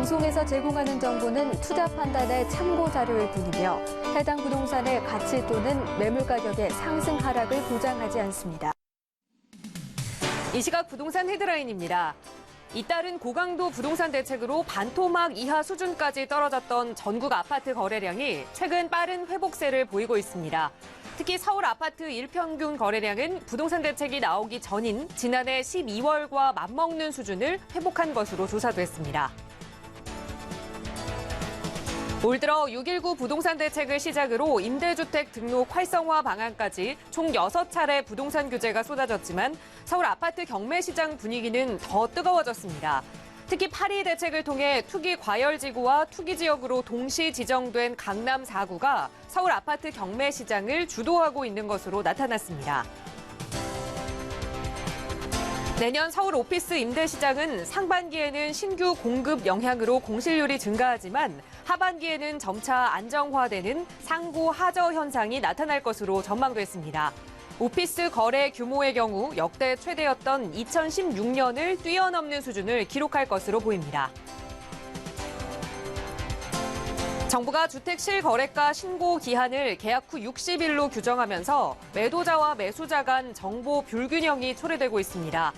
방송에서 제공하는 정보는 투자 판단의 참고 자료일 뿐이며 해당 부동산의 가치 또는 매물 가격의 상승 하락을 보장하지 않습니다. 이 시각 부동산 헤드라인입니다. 잇따른 고강도 부동산 대책으로 반토막 이하 수준까지 떨어졌던 전국 아파트 거래량이 최근 빠른 회복세를 보이고 있습니다. 특히 서울 아파트 일평균 거래량은 부동산 대책이 나오기 전인 지난해 12월과 맞먹는 수준을 회복한 것으로 조사됐습니다. 올 들어 6.19 부동산 대책을 시작으로 임대주택 등록 활성화 방안까지 총 6차례 부동산 규제가 쏟아졌지만 서울 아파트 경매 시장 분위기는 더 뜨거워졌습니다. 특히 8.2 대책을 통해 투기 과열지구와 투기지역으로 동시 지정된 강남 4구가 서울 아파트 경매 시장을 주도하고 있는 것으로 나타났습니다. 내년 서울 오피스 임대 시장은 상반기에는 신규 공급 영향으로 공실률이 증가하지만 하반기에는 점차 안정화되는 상고 하저 현상이 나타날 것으로 전망됐습니다. 오피스 거래 규모의 경우 역대 최대였던 2016년을 뛰어넘는 수준을 기록할 것으로 보입니다. 정부가 주택 실거래가 신고 기한을 계약 후 60일로 규정하면서 매도자와 매수자 간 정보 불균형이 초래되고 있습니다.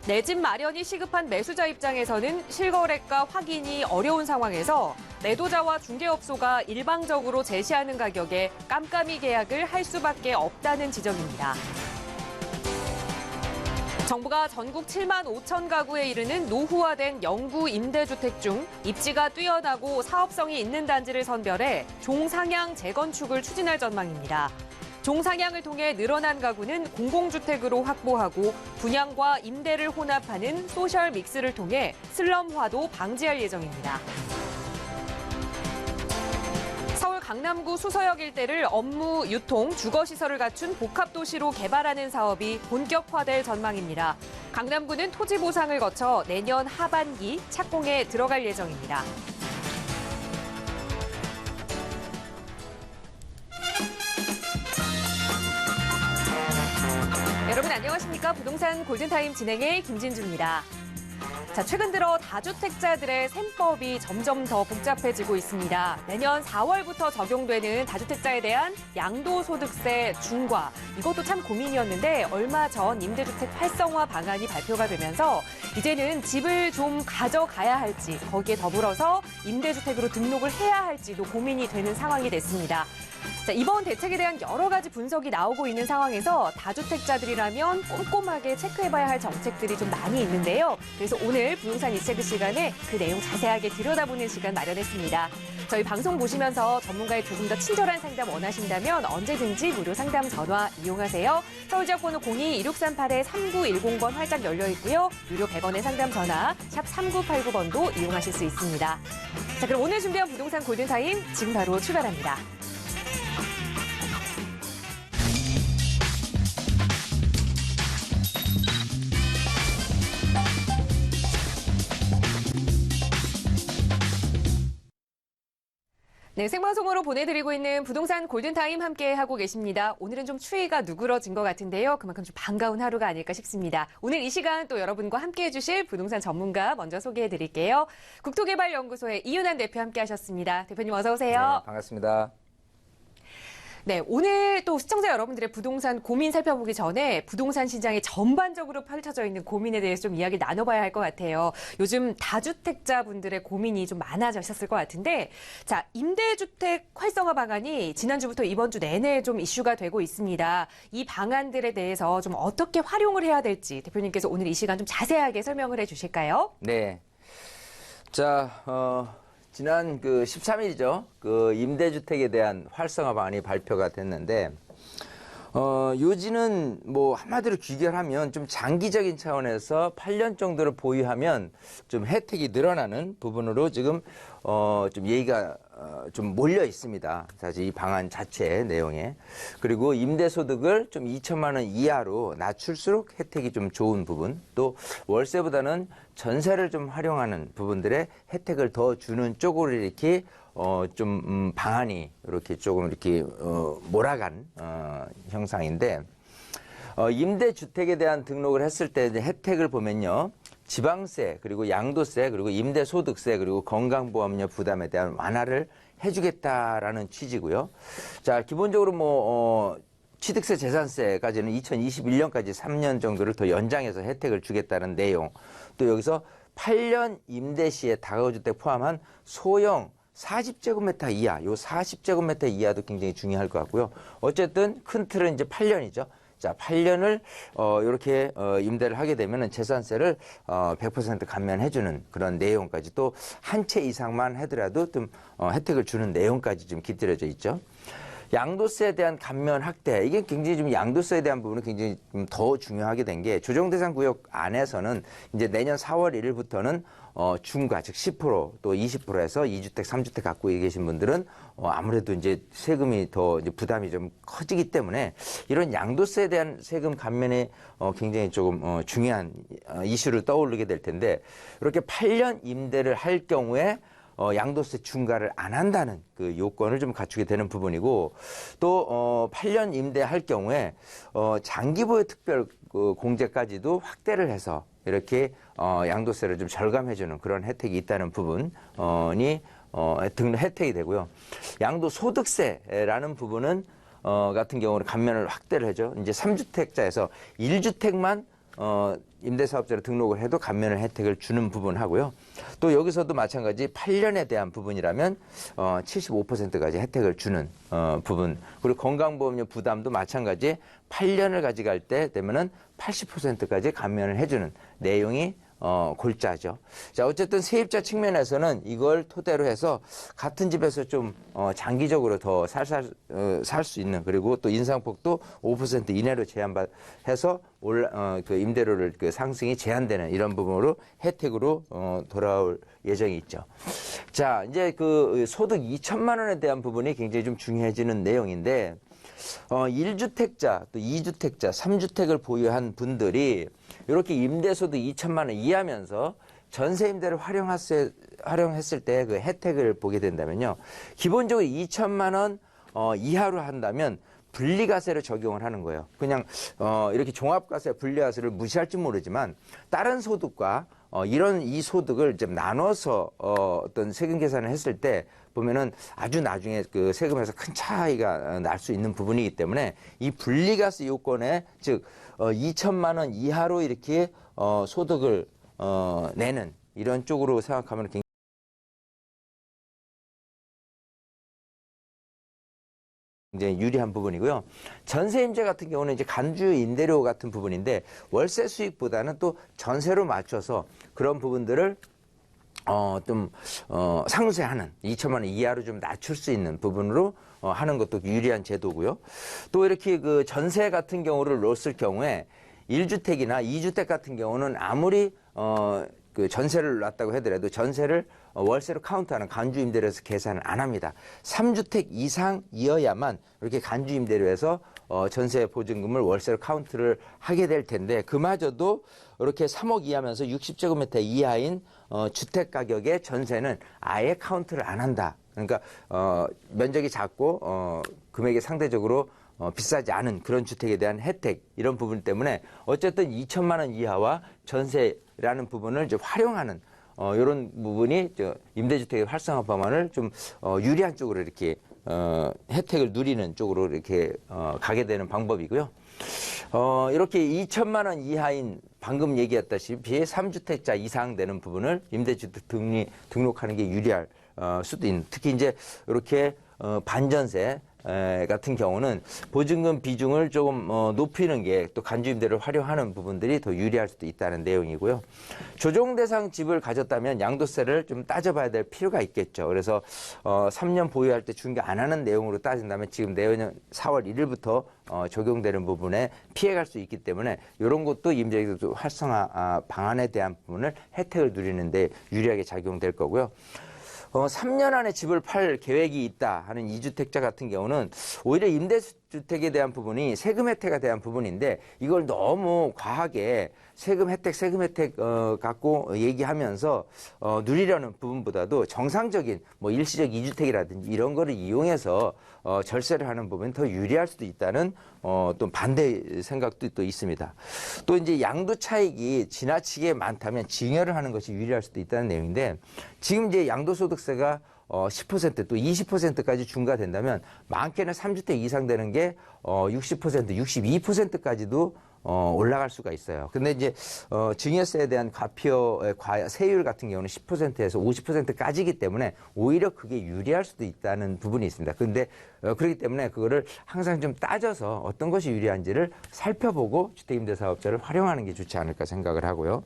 내 집 마련이 시급한 매수자 입장에서는 실거래가 확인이 어려운 상황에서 매도자와 중개업소가 일방적으로 제시하는 가격에 깜깜이 계약을 할 수밖에 없다는 지적입니다. 정부가 전국 7만 5천 가구에 이르는 노후화된 영구 임대주택 중 입지가 뛰어나고 사업성이 있는 단지를 선별해 종상향 재건축을 추진할 전망입니다. 종상향을 통해 늘어난 가구는 공공주택으로 확보하고 분양과 임대를 혼합하는 소셜 믹스를 통해 슬럼화도 방지할 예정입니다. 서울 강남구 수서역 일대를 업무, 유통, 주거시설을 갖춘 복합도시로 개발하는 사업이 본격화될 전망입니다. 강남구는 토지 보상을 거쳐 내년 하반기 착공에 들어갈 예정입니다. 여러분 안녕하십니까? 부동산 골든타임 진행의 김진주입니다. 자, 최근 들어 다주택자들의 셈법이 점점 더 복잡해지고 있습니다. 내년 4월부터 적용되는 다주택자에 대한 양도소득세 중과 이것도 참 고민이었는데 얼마 전 임대주택 활성화 방안이 발표가 되면서 이제는 집을 좀 가져가야 할지 거기에 더불어서 임대주택으로 등록을 해야 할지도 고민이 되는 상황이 됐습니다. 자, 이번 대책에 대한 여러 가지 분석이 나오고 있는 상황에서 다주택자들이라면 꼼꼼하게 체크해봐야 할 정책들이 좀 많이 있는데요. 그래서 오늘 부동산 이체크 시간에 그 내용 자세하게 들여다보는 시간 마련했습니다. 저희 방송 보시면서 전문가의 조금 더 친절한 상담 원하신다면 언제든지 무료 상담 전화 이용하세요. 서울지역번호 02-2638-3910번 활짝 열려 있고요. 무료 100원의 상담 전화 샵 3989번도 이용하실 수 있습니다. 자, 그럼 오늘 준비한 부동산 골든타임 지금 바로 출발합니다. 네, 생방송으로 보내드리고 있는 부동산 골든타임 함께하고 계십니다. 오늘은 좀 추위가 누그러진 것 같은데요. 그만큼 좀 반가운 하루가 아닐까 싶습니다. 오늘 이 시간 또 여러분과 함께해 주실 부동산 전문가 먼저 소개해드릴게요. 국토개발연구소의 이윤환 대표 함께하셨습니다. 대표님 어서 오세요. 네, 반갑습니다. 네, 오늘 또 시청자 여러분들의 부동산 고민 살펴보기 전에 부동산 시장에 전반적으로 펼쳐져 있는 고민에 대해서 좀 이야기 나눠봐야 할 것 같아요. 요즘 다주택자 분들의 고민이 좀 많아지셨을 것 같은데, 자, 임대주택 활성화 방안이 지난주부터 이번 주 내내 좀 이슈가 되고 있습니다. 이 방안들에 대해서 좀 어떻게 활용을 해야 될지 대표님께서 오늘 이 시간 좀 자세하게 설명을 해 주실까요? 네. 자, 지난 13일이죠. 임대주택에 대한 활성화 방안이 발표가 됐는데, 요지는 뭐 한마디로 귀결하면 좀 장기적인 차원에서 8년 정도를 보유하면 좀 혜택이 늘어나는 부분으로 지금 좀 얘기가 좀 몰려 있습니다. 사실 이 방안 자체 내용에. 그리고 임대소득을 좀 2천만 원 이하로 낮출수록 혜택이 좀 좋은 부분, 또 월세보다는 전세를 좀 활용하는 부분들의 혜택을 더 주는 쪽으로 이렇게 방안이 이렇게 조금 이렇게 몰아간 형상인데, 임대주택에 대한 등록을 했을 때 혜택을 보면요, 지방세, 그리고 양도세, 그리고 임대소득세, 그리고 건강보험료 부담에 대한 완화를 해주겠다라는 취지고요. 자, 기본적으로 취득세, 재산세까지는 2021년까지 3년 정도를 더 연장해서 혜택을 주겠다는 내용. 또 여기서 8년 임대 시에 다가구주택 포함한 소형 40제곱미터 이하, 요 40제곱미터 이하도 굉장히 중요할 것 같고요. 어쨌든 큰 틀은 이제 8년이죠. 자, 8년을 이렇게 임대를 하게 되면은 재산세를 100% 감면해주는 그런 내용까지, 또 한 채 이상만 하더라도 좀 혜택을 주는 내용까지 좀 깃들여져 있죠. 양도세에 대한 감면 확대, 이게 굉장히 좀 양도세에 대한 부분은 굉장히 좀 더 중요하게 된 게, 조정대상 구역 안에서는 이제 내년 4월 1일부터는 중과, 즉 10%, 또 20%에서 2주택, 3주택 갖고 계신 분들은 아무래도 이제 세금이 더 이제 부담이 좀 커지기 때문에 이런 양도세에 대한 세금 감면이 굉장히 조금 중요한 이슈를 떠오르게 될 텐데, 이렇게 8년 임대를 할 경우에 양도세 중과를 안 한다는 그 요건을 좀 갖추게 되는 부분이고, 또 8년 임대할 경우에 장기보유 특별 공제까지도 확대를 해서 이렇게 양도세를 좀 절감해주는 그런 혜택이 있다는 부분이 혜택이 되고요. 양도소득세라는 부분은 같은 경우는 감면을 확대를 하죠. 이제 3주택자에서 1주택만 임대사업자로 등록을 해도 감면을 혜택을 주는 부분 하고요. 또 여기서도 마찬가지 8년에 대한 부분이라면 75%까지 혜택을 주는 부분. 그리고 건강보험료 부담도 마찬가지 8년을 가져갈 때 되면은 80%까지 감면을 해주는 내용이 골자죠. 자, 어쨌든 세입자 측면에서는 이걸 토대로 해서 같은 집에서 좀 장기적으로 더 살 수 있는, 그리고 또 인상폭도 5% 이내로 제한해서 그 임대료를 그 상승이 제한되는 이런 부분으로 혜택으로 돌아올 예정이 있죠. 자, 이제 그 소득 2천만 원에 대한 부분이 굉장히 좀 중요해지는 내용인데, 1주택자, 또 2주택자, 3주택을 보유한 분들이 이렇게 임대소득 2천만 원 이하면서 전세 임대를 활용했을 때 그 혜택을 보게 된다면요. 기본적으로 2천만 원 이하로 한다면 분리과세를 적용을 하는 거예요. 그냥 이렇게 종합과세, 분리과세를 무시할지 모르지만 다른 소득과 이 소득을 좀 나눠서 어떤 세금 계산을 했을 때 보면은 아주 나중에 그 세금에서 큰 차이가 날 수 있는 부분이기 때문에 이 분리과세 요건에, 즉 2천만 원 이하로 이렇게 소득을 내는 이런 쪽으로 생각하면 굉장히 유리한 부분이고요. 전세임대 같은 경우는 이제 간주 임대료 같은 부분인데, 월세 수익보다는 또 전세로 맞춰서 그런 부분들을 상쇄하는, 2천만 원 이하로 좀 낮출 수 있는 부분으로 하는 것도 유리한 제도고요. 또 이렇게 그 전세 같은 경우를 놓았을 경우에 1주택이나 2주택 같은 경우는 아무리 그 전세를 놨다고 하더라도 전세를 월세로 카운트하는 간주 임대료에서 계산을 안 합니다. 3주택 이상이어야만 이렇게 간주 임대료에서 전세 보증금을 월세로 카운트를 하게 될 텐데, 그마저도 이렇게 3억 이하면서 60제곱미터 이하인 주택 가격의 전세는 아예 카운트를 안 한다. 그러니까 면적이 작고 금액이 상대적으로 비싸지 않은 그런 주택에 대한 혜택, 이런 부분 때문에 어쨌든 2천만 원 이하와 전세라는 부분을 이제 활용하는 이런 부분이 임대주택의 활성화 방안을 좀 유리한 쪽으로 이렇게 혜택을 누리는 쪽으로 이렇게 가게 되는 방법이고요. 이렇게 2천만 원 이하인, 방금 얘기했다시피 3주택자 이상 되는 부분을 임대주택 등록하는 게 유리할 수도 있는, 특히 이제 이렇게 반전세 같은 경우는 보증금 비중을 조금 높이는 게 또 간주임대를 활용하는 부분들이 더 유리할 수도 있다는 내용이고요. 조정대상 집을 가졌다면 양도세를 좀 따져봐야 될 필요가 있겠죠. 그래서 3년 보유할 때 중개 안 하는 내용으로 따진다면 지금 내년 4월 1일부터 적용되는 부분에 피해갈 수 있기 때문에 이런 것도 임대주택 활성화 방안에 대한 부분을 혜택을 누리는데 유리하게 작용될 거고요. 3년 안에 집을 팔 계획이 있다 하는 2주택자 같은 경우는 오히려 주택에 대한 부분이 세금 혜택에 대한 부분인데 이걸 너무 과하게 세금 혜택 갖고 얘기하면서 누리려는 부분보다도 정상적인 뭐 일시적 이주택이라든지 이런 거를 이용해서 절세를 하는 부분이 더 유리할 수도 있다는 또 반대 생각도 또 있습니다. 또 이제 양도 차익이 지나치게 많다면 증여를 하는 것이 유리할 수도 있다는 내용인데 지금 이제 양도소득세가 10% 또 20%까지 중과된다면 많게는 3주택 이상 되는 게 60%, 62%까지도 올라갈 수가 있어요. 근데 이제 증여세에 대한 세율 같은 경우는 10%에서 50%까지이기 때문에 오히려 그게 유리할 수도 있다는 부분이 있습니다. 그런데 그렇기 때문에 그거를 항상 좀 따져서 어떤 것이 유리한지를 살펴보고 주택임대사업자를 활용하는 게 좋지 않을까 생각을 하고요.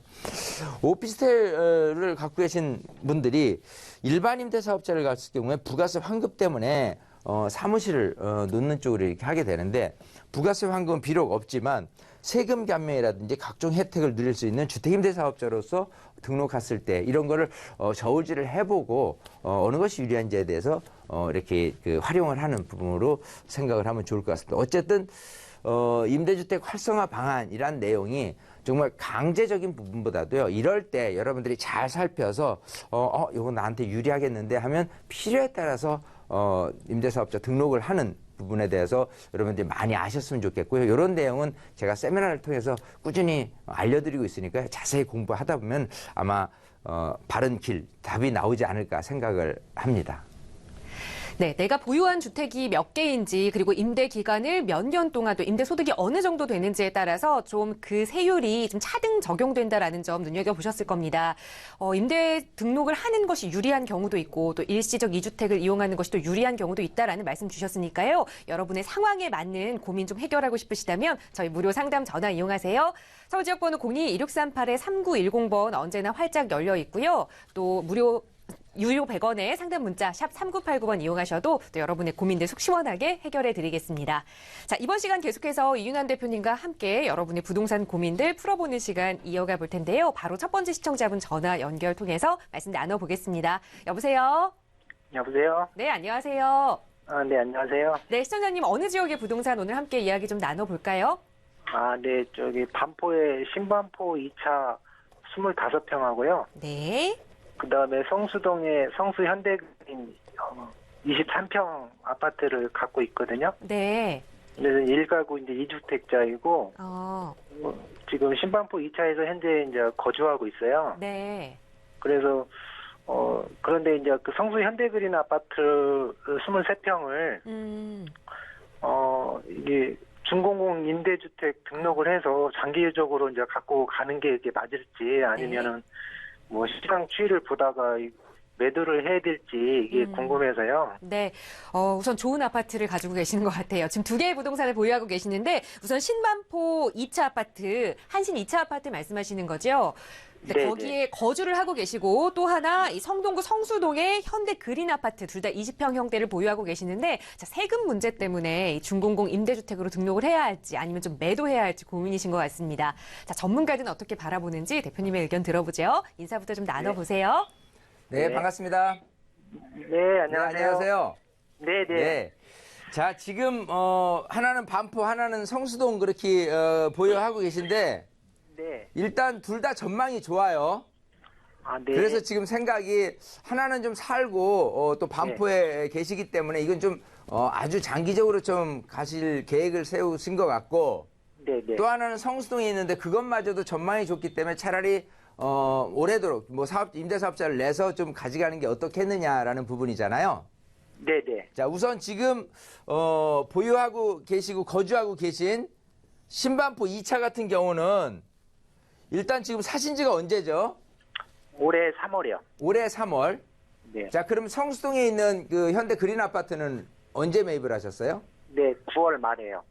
오피스텔을 갖고 계신 분들이 일반 임대사업자를 갔을 경우에 부가세 환급 때문에 사무실을 놓는 쪽으로 이렇게 하게 되는데 부가세 환급은 비록 없지만 세금 감면이라든지 각종 혜택을 누릴 수 있는 주택임대사업자로서 등록했을 때 이런 거를 저울질을 해보고 어느 것이 유리한지에 대해서 이렇게 활용을 하는 부분으로 생각을 하면 좋을 것 같습니다. 어쨌든 임대주택 활성화 방안이란 내용이 정말 강제적인 부분보다도요. 이럴 때 여러분들이 잘 살펴서 이거 나한테 유리하겠는데 하면 필요에 따라서 임대사업자 등록을 하는 부분에 대해서 여러분들이 많이 아셨으면 좋겠고요. 이런 내용은 제가 세미나를 통해서 꾸준히 알려드리고 있으니까 자세히 공부하다 보면 아마 바른 길, 답이 나오지 않을까 생각을 합니다. 네, 내가 보유한 주택이 몇 개인지 그리고 임대 기간을 몇 년 동안 또 임대 소득이 어느 정도 되는지에 따라서 좀 그 세율이 좀 차등 적용된다라는 점 눈여겨보셨을 겁니다. 임대 등록을 하는 것이 유리한 경우도 있고 또 일시적 이주택을 이용하는 것이 또 유리한 경우도 있다라는 말씀 주셨으니까요. 여러분의 상황에 맞는 고민 좀 해결하고 싶으시다면 저희 무료 상담 전화 이용하세요. 서울 지역번호 02-1638-3910번 언제나 활짝 열려 있고요. 또 유료 100원의 상담 문자 샵 3989번 이용하셔도 또 여러분의 고민들 속 시원하게 해결해 드리겠습니다. 자, 이번 시간 계속해서 이윤환 대표님과 함께 여러분의 부동산 고민들 풀어보는 시간 이어가 볼 텐데요. 바로 첫 번째 시청자분 전화 연결 통해서 말씀 나눠보겠습니다. 여보세요? 여보세요? 네, 안녕하세요. 네, 안녕하세요. 네, 시청자님 어느 지역의 부동산 오늘 함께 이야기 좀 나눠볼까요? 네, 반포의 신반포 2차 25평하고요. 네. 그 다음에 성수동의 성수현대그린 23평 아파트를 갖고 있거든요. 네. 그래서 1가구 이제 2주택자이고, 지금 신반포 2차에서 현재 이제 거주하고 있어요. 네. 그래서, 그런데 이제 그 성수현대그린 아파트 23평을, 이게 중공공 임대주택 등록을 해서 장기적으로 이제 갖고 가는 게 이게 맞을지 아니면은 뭐 시장 추이를 보다가 매도를 해야 될지 이게 궁금해서요. 네. 우선 좋은 아파트를 가지고 계시는 것 같아요. 지금 두 개의 부동산을 보유하고 계시는데 우선 신반포 2차 아파트, 한신 2차 아파트 말씀하시는 거죠? 네, 거기에 거주를 하고 계시고 또 하나 이 성동구 성수동의 현대 그린 아파트 둘 다 20평 형대를 보유하고 계시는데 자, 세금 문제 때문에 이 중공공 임대주택으로 등록을 해야 할지 아니면 좀 매도해야 할지 고민이신 것 같습니다. 자, 전문가들은 어떻게 바라보는지 대표님의 의견 들어보죠. 인사부터 좀 나눠보세요. 네, 반갑습니다. 네, 안녕하세요. 네, 안녕하세요. 네. 네. 자, 지금 하나는 반포, 하나는 성수동 그렇게 보유하고 계신데 네. 일단 둘 다 전망이 좋아요. 네. 그래서 지금 생각이 하나는 좀 살고 또 반포에 계시기 때문에 이건 좀 아주 장기적으로 좀 가실 계획을 세우신 것 같고 네. 또 하나는 성수동에 있는데 그것마저도 전망이 좋기 때문에 차라리 오래도록 뭐 임대사업자를 내서 좀 가져가는 게 어떻겠느냐라는 부분이잖아요. 네. 자, 우선 지금 보유하고 계시고 거주하고 계신 신반포 2차 같은 경우는 일단 지금 사신 지가 언제죠? 올해 3월이요. 올해 3월. 네. 자, 그럼 성수동에 있는 그 현대 그린 아파트는 언제 매입을 하셨어요? 네, 9월 말이에요.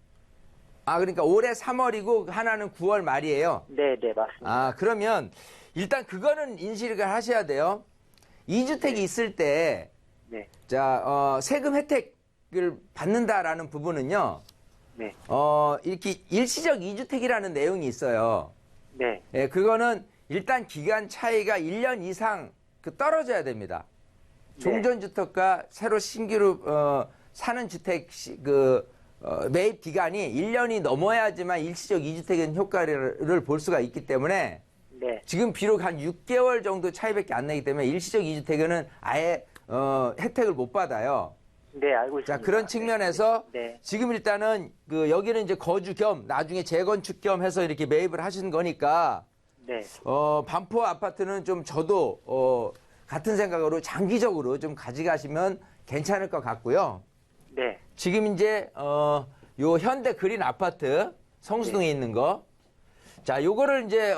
그러니까 올해 3월이고 하나는 9월 말이에요. 네, 맞습니다. 그러면 일단 그거는 인식을 하셔야 돼요. 2주택이 있을 때 네. 자, 세금 혜택을 받는다라는 부분은요. 네. 이렇게 일시적 2주택이라는 내용이 있어요. 네. 예, 그거는 일단 기간 차이가 1년 이상 떨어져야 됩니다. 종전주택과 새로 신규로 사는 주택 매입 기간이 1년이 넘어야지만 일시적 이주택은 효과를 볼 수가 있기 때문에 네. 지금 비록 한 6개월 정도 차이밖에 안 나기 때문에 일시적 이주택은 아예 혜택을 못 받아요. 네, 알고 있습니다. 자, 그런 측면에서 네. 지금 일단은 여기는 이제 거주 겸 나중에 재건축 겸 해서 이렇게 매입을 하신 거니까 네. 반포 아파트는 좀 저도 같은 생각으로 장기적으로 좀 가져가시면 괜찮을 것 같고요. 네. 지금 이제 요 현대 그린 아파트 성수동에 있는 거. 자, 요거를 이제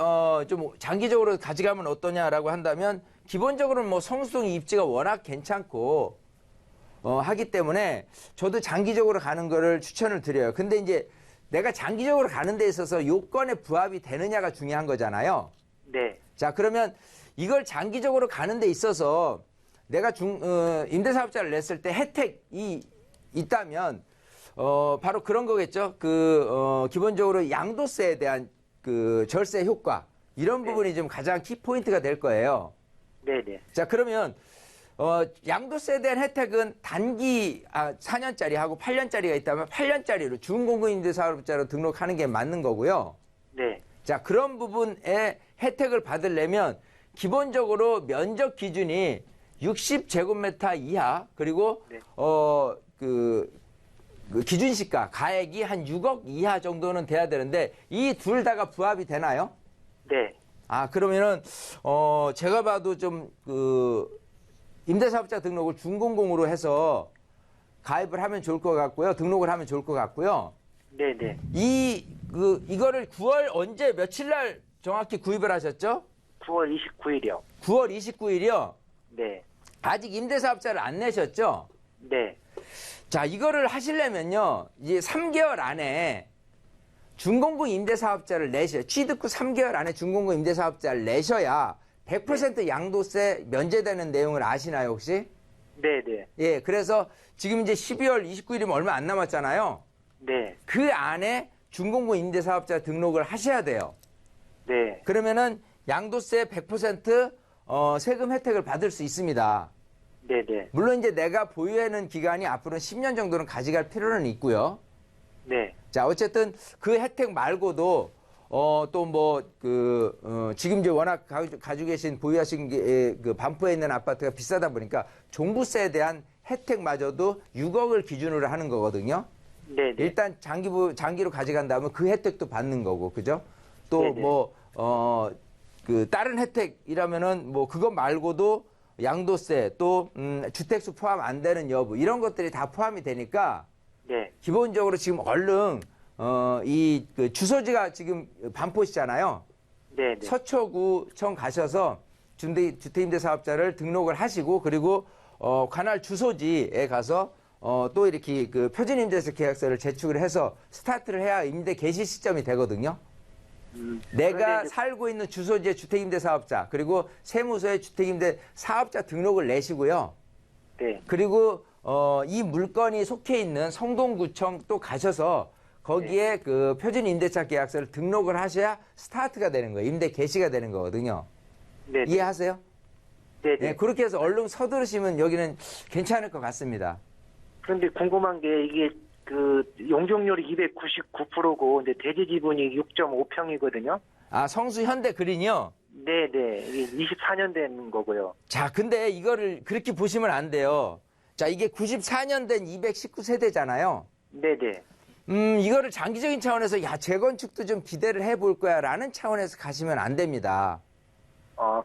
좀 장기적으로 가져가면 어떠냐라고 한다면 기본적으로는 뭐 성수동 입지가 워낙 괜찮고 하기 때문에 저도 장기적으로 가는 거를 추천을 드려요. 근데 이제 내가 장기적으로 가는 데 있어서 요건에 부합이 되느냐가 중요한 거잖아요. 네. 자, 그러면 이걸 장기적으로 가는 데 있어서 내가 임대사업자를 냈을 때 혜택이 있다면 바로 그런 거겠죠. 기본적으로 양도세에 대한 절세 효과 이런 부분이 좀 가장 키포인트가 될 거예요. 네, 네. 자, 그러면 양도세에 대한 혜택은 단기 4년짜리 하고 8년짜리가 있다면 8년짜리로 준공급임대사업자로 등록하는 게 맞는 거고요. 네. 자, 그런 부분에 혜택을 받으려면 기본적으로 면적 기준이 60제곱미터 이하 그리고 네. 그 기준시가 가액이 한 6억 이하 정도는 돼야 되는데 이 둘 다가 부합이 되나요? 네. 그러면은 제가 봐도 좀 임대사업자 등록을 준공공으로 해서 가입을 하면 좋을 것 같고요. 등록을 하면 좋을 것 같고요. 네, 네. 이거를 9월 언제 며칠 날 정확히 구입을 하셨죠? 9월 29일이요. 9월 29일이요. 네. 아직 임대사업자를 안 내셨죠? 네. 자, 이거를 하시려면요. 이제 3개월 안에 준공급 임대사업자를 취득 후 3개월 안에 준공급 임대사업자를 내셔야 100% 양도세 면제되는 내용을 아시나요, 혹시? 네, 네. 예, 그래서 지금 이제 12월 29일이면 얼마 안 남았잖아요. 네. 그 안에 준공급 임대사업자 등록을 하셔야 돼요. 네. 그러면은 양도세 100% 세금 혜택을 받을 수 있습니다. 네, 네. 물론 이제 내가 보유하는 기간이 앞으로 10년 정도는 가져갈 필요는 있고요. 네. 자, 어쨌든 그 혜택 말고도 또 뭐 지금 이제 워낙 가지고 계신 보유하신 반포에 있는 아파트가 비싸다 보니까 종부세에 대한 혜택마저도 6억을 기준으로 하는 거거든요. 네, 네. 일단 장기로 가져간다면 그 혜택도 받는 거고, 그죠? 또 네네. 뭐 다른 혜택이라면은 뭐 그것 말고도 양도세 또 주택수 포함 안 되는 여부 이런 것들이 다 포함이 되니까 네. 기본적으로 지금 얼른 주소지가 지금 반포시잖아요. 네, 네. 서초구청 가셔서 주택임대사업자를 등록을 하시고 그리고 관할 주소지에 가서 또 이렇게 표준임대차 계약서를 제출을 해서 스타트를 해야 임대 개시 시점이 되거든요. 내가 그런데 이제- 살고 있는 주소지의 주택임대사업자 그리고 세무서에 주택임대사업자 등록을 내시고요. 네. 그리고 이 물건이 속해 있는 성동구청 또 가셔서 거기에 그 표준임대차 계약서를 등록을 하셔야 스타트가 되는 거예요. 임대 개시가 되는 거거든요. 네. 이해하세요? 네, 네, 네. 그렇게 해서 얼른 서두르시면 여기는 괜찮을 것 같습니다. 그런데 궁금한 게 이게 용적률이 299%고 근데 대지 지분이 6.5평이거든요. 성수 현대 그린이요? 네, 네. 이게 24년 된 거고요. 자, 근데 이거를 그렇게 보시면 안 돼요. 자, 이게 94년 된 219세대잖아요. 네, 네. 이거를 장기적인 차원에서 재건축도 좀 기대를 해볼 거야 라는 차원에서 가시면 안 됩니다.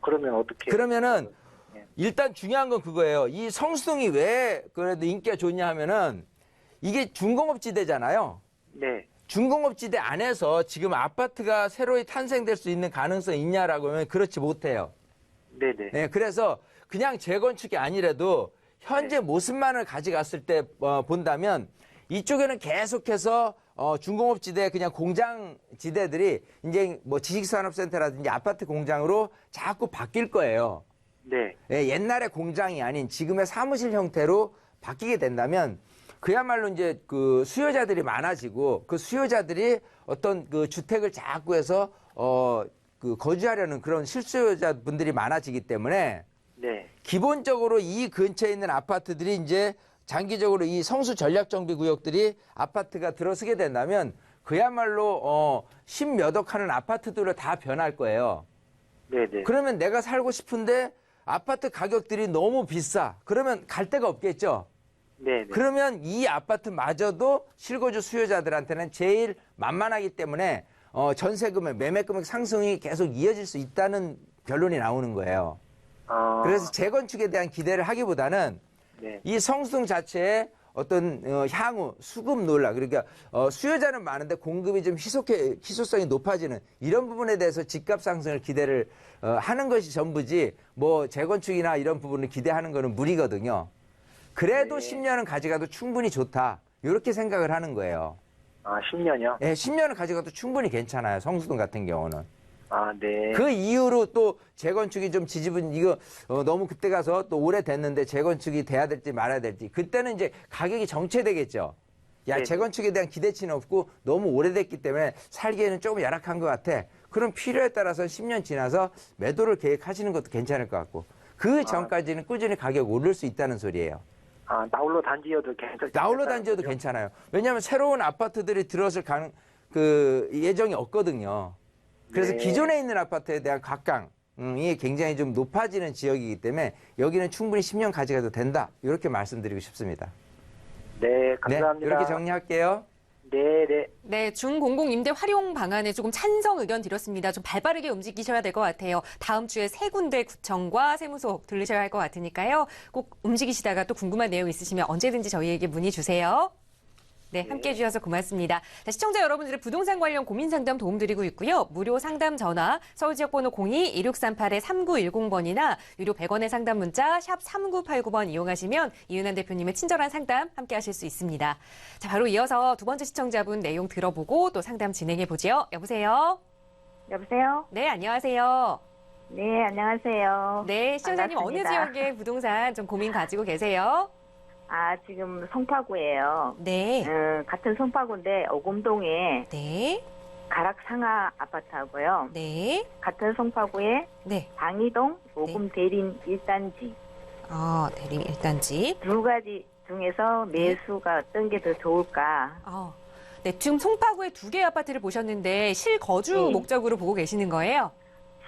그러면 어떻게? 그러면은 네. 일단 중요한 건 그거예요. 이 성수동이 왜 그래도 인기가 좋냐 하면은 이게 준공업지대잖아요. 네. 준공업지대 안에서 지금 아파트가 새로이 탄생될 수 있는 가능성이 있냐라고 하면 그렇지 못해요. 네, 네. 네, 그래서 그냥 재건축이 아니라도 현재 모습만을 가져갔을 때 본다면 이쪽에는 계속해서 준공업지대 그냥 공장지대들이 이제 뭐 지식산업센터라든지 아파트 공장으로 자꾸 바뀔 거예요. 네. 예, 옛날의 공장이 아닌 지금의 사무실 형태로 바뀌게 된다면 그야말로 이제 수요자들이 많아지고 그 수요자들이 어떤 주택을 자꾸 해서 거주하려는 그런 실수요자분들이 많아지기 때문에 네. 기본적으로 이 근처에 있는 아파트들이 이제 장기적으로 이 성수 전략정비 구역들이 아파트가 들어서게 된다면 그야말로 10몇억 하는 아파트들로 다 변할 거예요. 네네. 그러면 내가 살고 싶은데 아파트 가격들이 너무 비싸. 그러면 갈 데가 없겠죠. 네네. 그러면 이 아파트마저도 실거주 수요자들한테는 제일 만만하기 때문에 전세금액, 매매금액 상승이 계속 이어질 수 있다는 결론이 나오는 거예요. 그래서 재건축에 대한 기대를 하기보다는 네. 이 성수동 자체에 어떤 향후 수급 논란, 그러니까 수요자는 많은데 공급이 좀 희소성이 높아지는 이런 부분에 대해서 집값 상승을 기대를 하는 것이 전부지 뭐 재건축이나 이런 부분을 기대하는 거는 무리거든요. 그래도 네. 10년은 가져가도 충분히 좋다. 이렇게 생각을 하는 거예요. 10년이요? 네, 10년은 가져가도 충분히 괜찮아요. 성수동 같은 경우는. 네. 그 이후로 또 재건축이 좀 지지분 이거 너무 그때 가서 또 오래됐는데 재건축이 돼야 될지 말아야 될지 그때는 이제 가격이 정체되겠죠. 야, 네네. 재건축에 대한 기대치는 없고 너무 오래됐기 때문에 살기에는 조금 열악한 것 같아. 그럼 필요에 따라서 10년 지나서 매도를 계획하시는 것도 괜찮을 것 같고 그 전까지는 꾸준히 가격 오를 수 있다는 소리예요. 나홀로 단지여도 괜찮죠? 나홀로 단지여도 괜찮아요. 왜냐하면 새로운 아파트들이 들어설 예정이 없거든요. 그래서 네. 기존에 있는 아파트에 대한 각광이 굉장히 좀 높아지는 지역이기 때문에 여기는 충분히 10년 가져가도 된다. 이렇게 말씀드리고 싶습니다. 네, 감사합니다. 네, 이렇게 정리할게요. 네. 네, 중공공 임대 활용 방안에 조금 찬성 의견 드렸습니다. 좀 발빠르게 움직이셔야 될 것 같아요. 다음 주에 세 군데 구청과 세무소 들르셔야 할 것 같으니까요. 꼭 움직이시다가 또 궁금한 내용 있으시면 언제든지 저희에게 문의 주세요. 네, 함께해 주셔서 고맙습니다. 자, 시청자 여러분들의 부동산 관련 고민 상담 도움드리고 있고요. 무료 상담 전화 서울지역번호 02-2638-3910번이나 유료 100원의 상담 문자 샵 3989번 이용하시면 이은한 대표님의 친절한 상담 함께하실 수 있습니다. 자, 바로 이어서 두 번째 시청자분 내용 들어보고 또 상담 진행해 보죠. 여보세요? 여보세요? 네, 안녕하세요. 네, 안녕하세요. 네, 시청자님 어느 반갑습니다. 지역의 부동산 좀 고민 가지고 계세요? 지금 송파구예요. 네. 같은 송파구인데 오금동에 네. 가락상하 아파트하고요. 네. 같은 송파구에 네. 방이동 오금 대림 1단지 대림 1단지. 두 가지 중에서 매수가 어떤 게 더 좋을까? 네, 지금 송파구에 두 개의 아파트를 보셨는데 실거주 네. 목적으로 보고 계시는 거예요?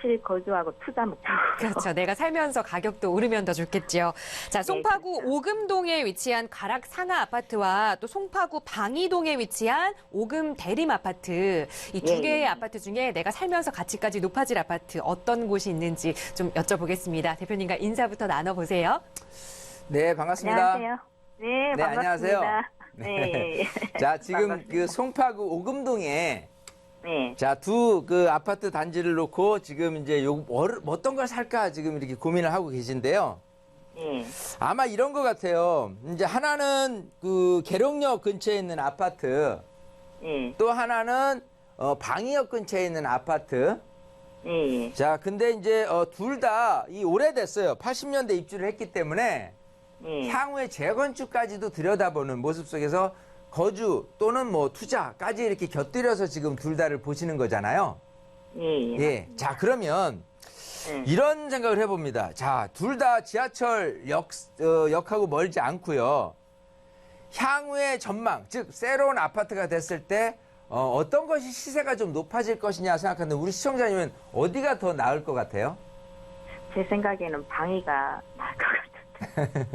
실거주하고 투자 목적으로. 그렇죠. 내가 살면서 가격도 오르면 더 좋겠죠. 자, 송파구 그렇죠. 오금동에 위치한 가락상하 아파트와 또 송파구 방이동에 위치한 오금 대림 아파트. 이 두 예, 개의 예. 아파트 중에 내가 살면서 가치까지 높아질 아파트 어떤 곳이 있는지 좀 여쭤보겠습니다. 대표님과 인사부터 나눠보세요. 네, 반갑습니다. 안녕하세요. 네, 네, 반갑습니다. 안녕하세요. 네. 자, 지금 반갑습니다. 그 송파구 오금동에 네. 자, 두 그 아파트 단지를 놓고 지금 이제 어떤 걸 살까 지금 이렇게 고민을 하고 계신데요. 네. 아마 이런 것 같아요. 이제 하나는 그 계룡역 근처에 있는 아파트, 네. 또 하나는 방이역 근처에 있는 아파트. 네. 자, 근데 이제 둘 다 이 오래됐어요. 80년대 입주를 했기 때문에 네. 향후에 재건축까지도 들여다보는 모습 속에서 거주 또는 뭐 투자까지 이렇게 곁들여서 지금 둘 다를 보시는 거잖아요. 예. 예. 자, 그러면 네. 이런 생각을 해봅니다. 자, 둘 다 지하철 역하고 멀지 않고요. 향후의 전망, 즉 새로운 아파트가 됐을 때 어떤 것이 시세가 좀 높아질 것이냐 생각하는데 우리 시청자님은 어디가 더 나을 것 같아요? 제 생각에는 방위가 나을 것 같은데.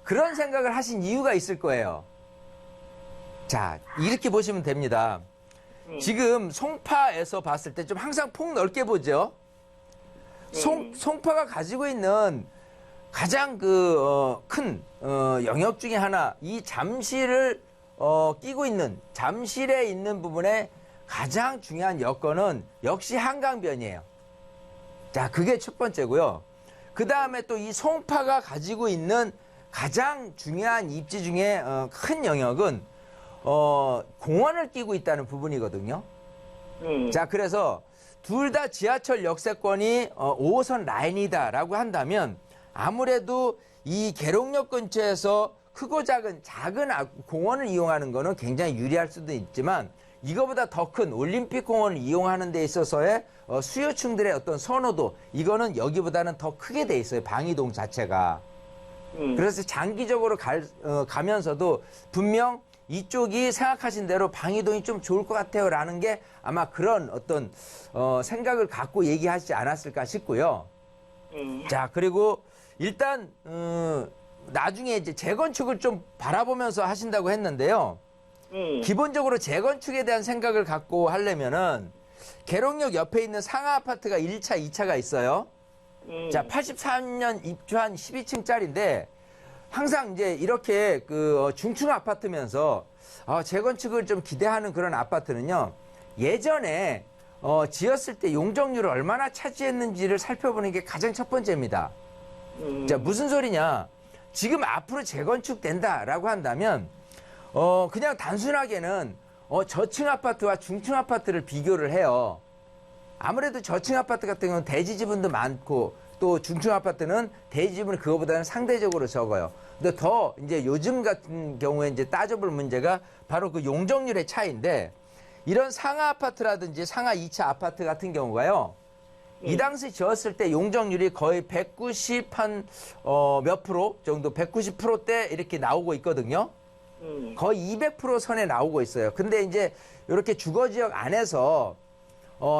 그런 생각을 하신 이유가 있을 거예요. 자, 이렇게 보시면 됩니다. 네. 지금 송파에서 봤을 때 좀 항상 폭 넓게 보죠. 네. 송파가 가지고 있는 가장 큰 영역 중에 하나, 이 잠실을 끼고 있는 잠실에 있는 부분에 가장 중요한 여건은 역시 한강변이에요. 자, 그게 첫 번째고요. 그 다음에 또 이 송파가 가지고 있는 가장 중요한 입지 중에 큰 영역은 공원을 끼고 있다는 부분이거든요. 네. 자, 그래서 둘 다 지하철 역세권이 5호선 라인이다라고 한다면 아무래도 이 계룡역 근처에서 크고 작은 공원을 이용하는 거는 굉장히 유리할 수도 있지만 이거보다 더 큰 올림픽 공원을 이용하는 데 있어서의 수요층들의 어떤 선호도 이거는 여기보다는 더 크게 돼 있어요. 방이동 자체가. 그래서 장기적으로 가면서도 분명 이쪽이 생각하신 대로 방이동이 좀 좋을 것 같아요라는 게 아마 그런 어떤 생각을 갖고 얘기하시지 않았을까 싶고요. 자, 그리고 일단 나중에 이제 재건축을 좀 바라보면서 하신다고 했는데요. 기본적으로 재건축에 대한 생각을 갖고 하려면은 계룡역 옆에 있는 상하 아파트가 1차, 2차가 있어요. 자, 83년 입주한 12층짜리인데 항상 이제 이렇게 그 중층 아파트면서 재건축을 좀 기대하는 그런 아파트는요. 예전에 지었을 때 용적률을 얼마나 차지했는지를 살펴보는 게 가장 첫 번째입니다. 자, 무슨 소리냐? 지금 앞으로 재건축 된다라고 한다면 그냥 단순하게는 저층 아파트와 중층 아파트를 비교를 해요. 아무래도 저층 아파트 같은 경우는 대지 지분도 많고 또 중층 아파트는 대지 지분이 그거보다는 상대적으로 적어요. 근데 더 이제 요즘 같은 경우에 이제 따져볼 문제가 바로 그 용적률의 차이인데 이런 상하 아파트라든지 상하 2차 아파트 같은 경우가요. 이 당시 지었을 때 용적률이 거의 190 한 몇 프로 정도 190%대 이렇게 나오고 있거든요. 거의 200% 선에 나오고 있어요. 근데 이제 이렇게 주거지역 안에서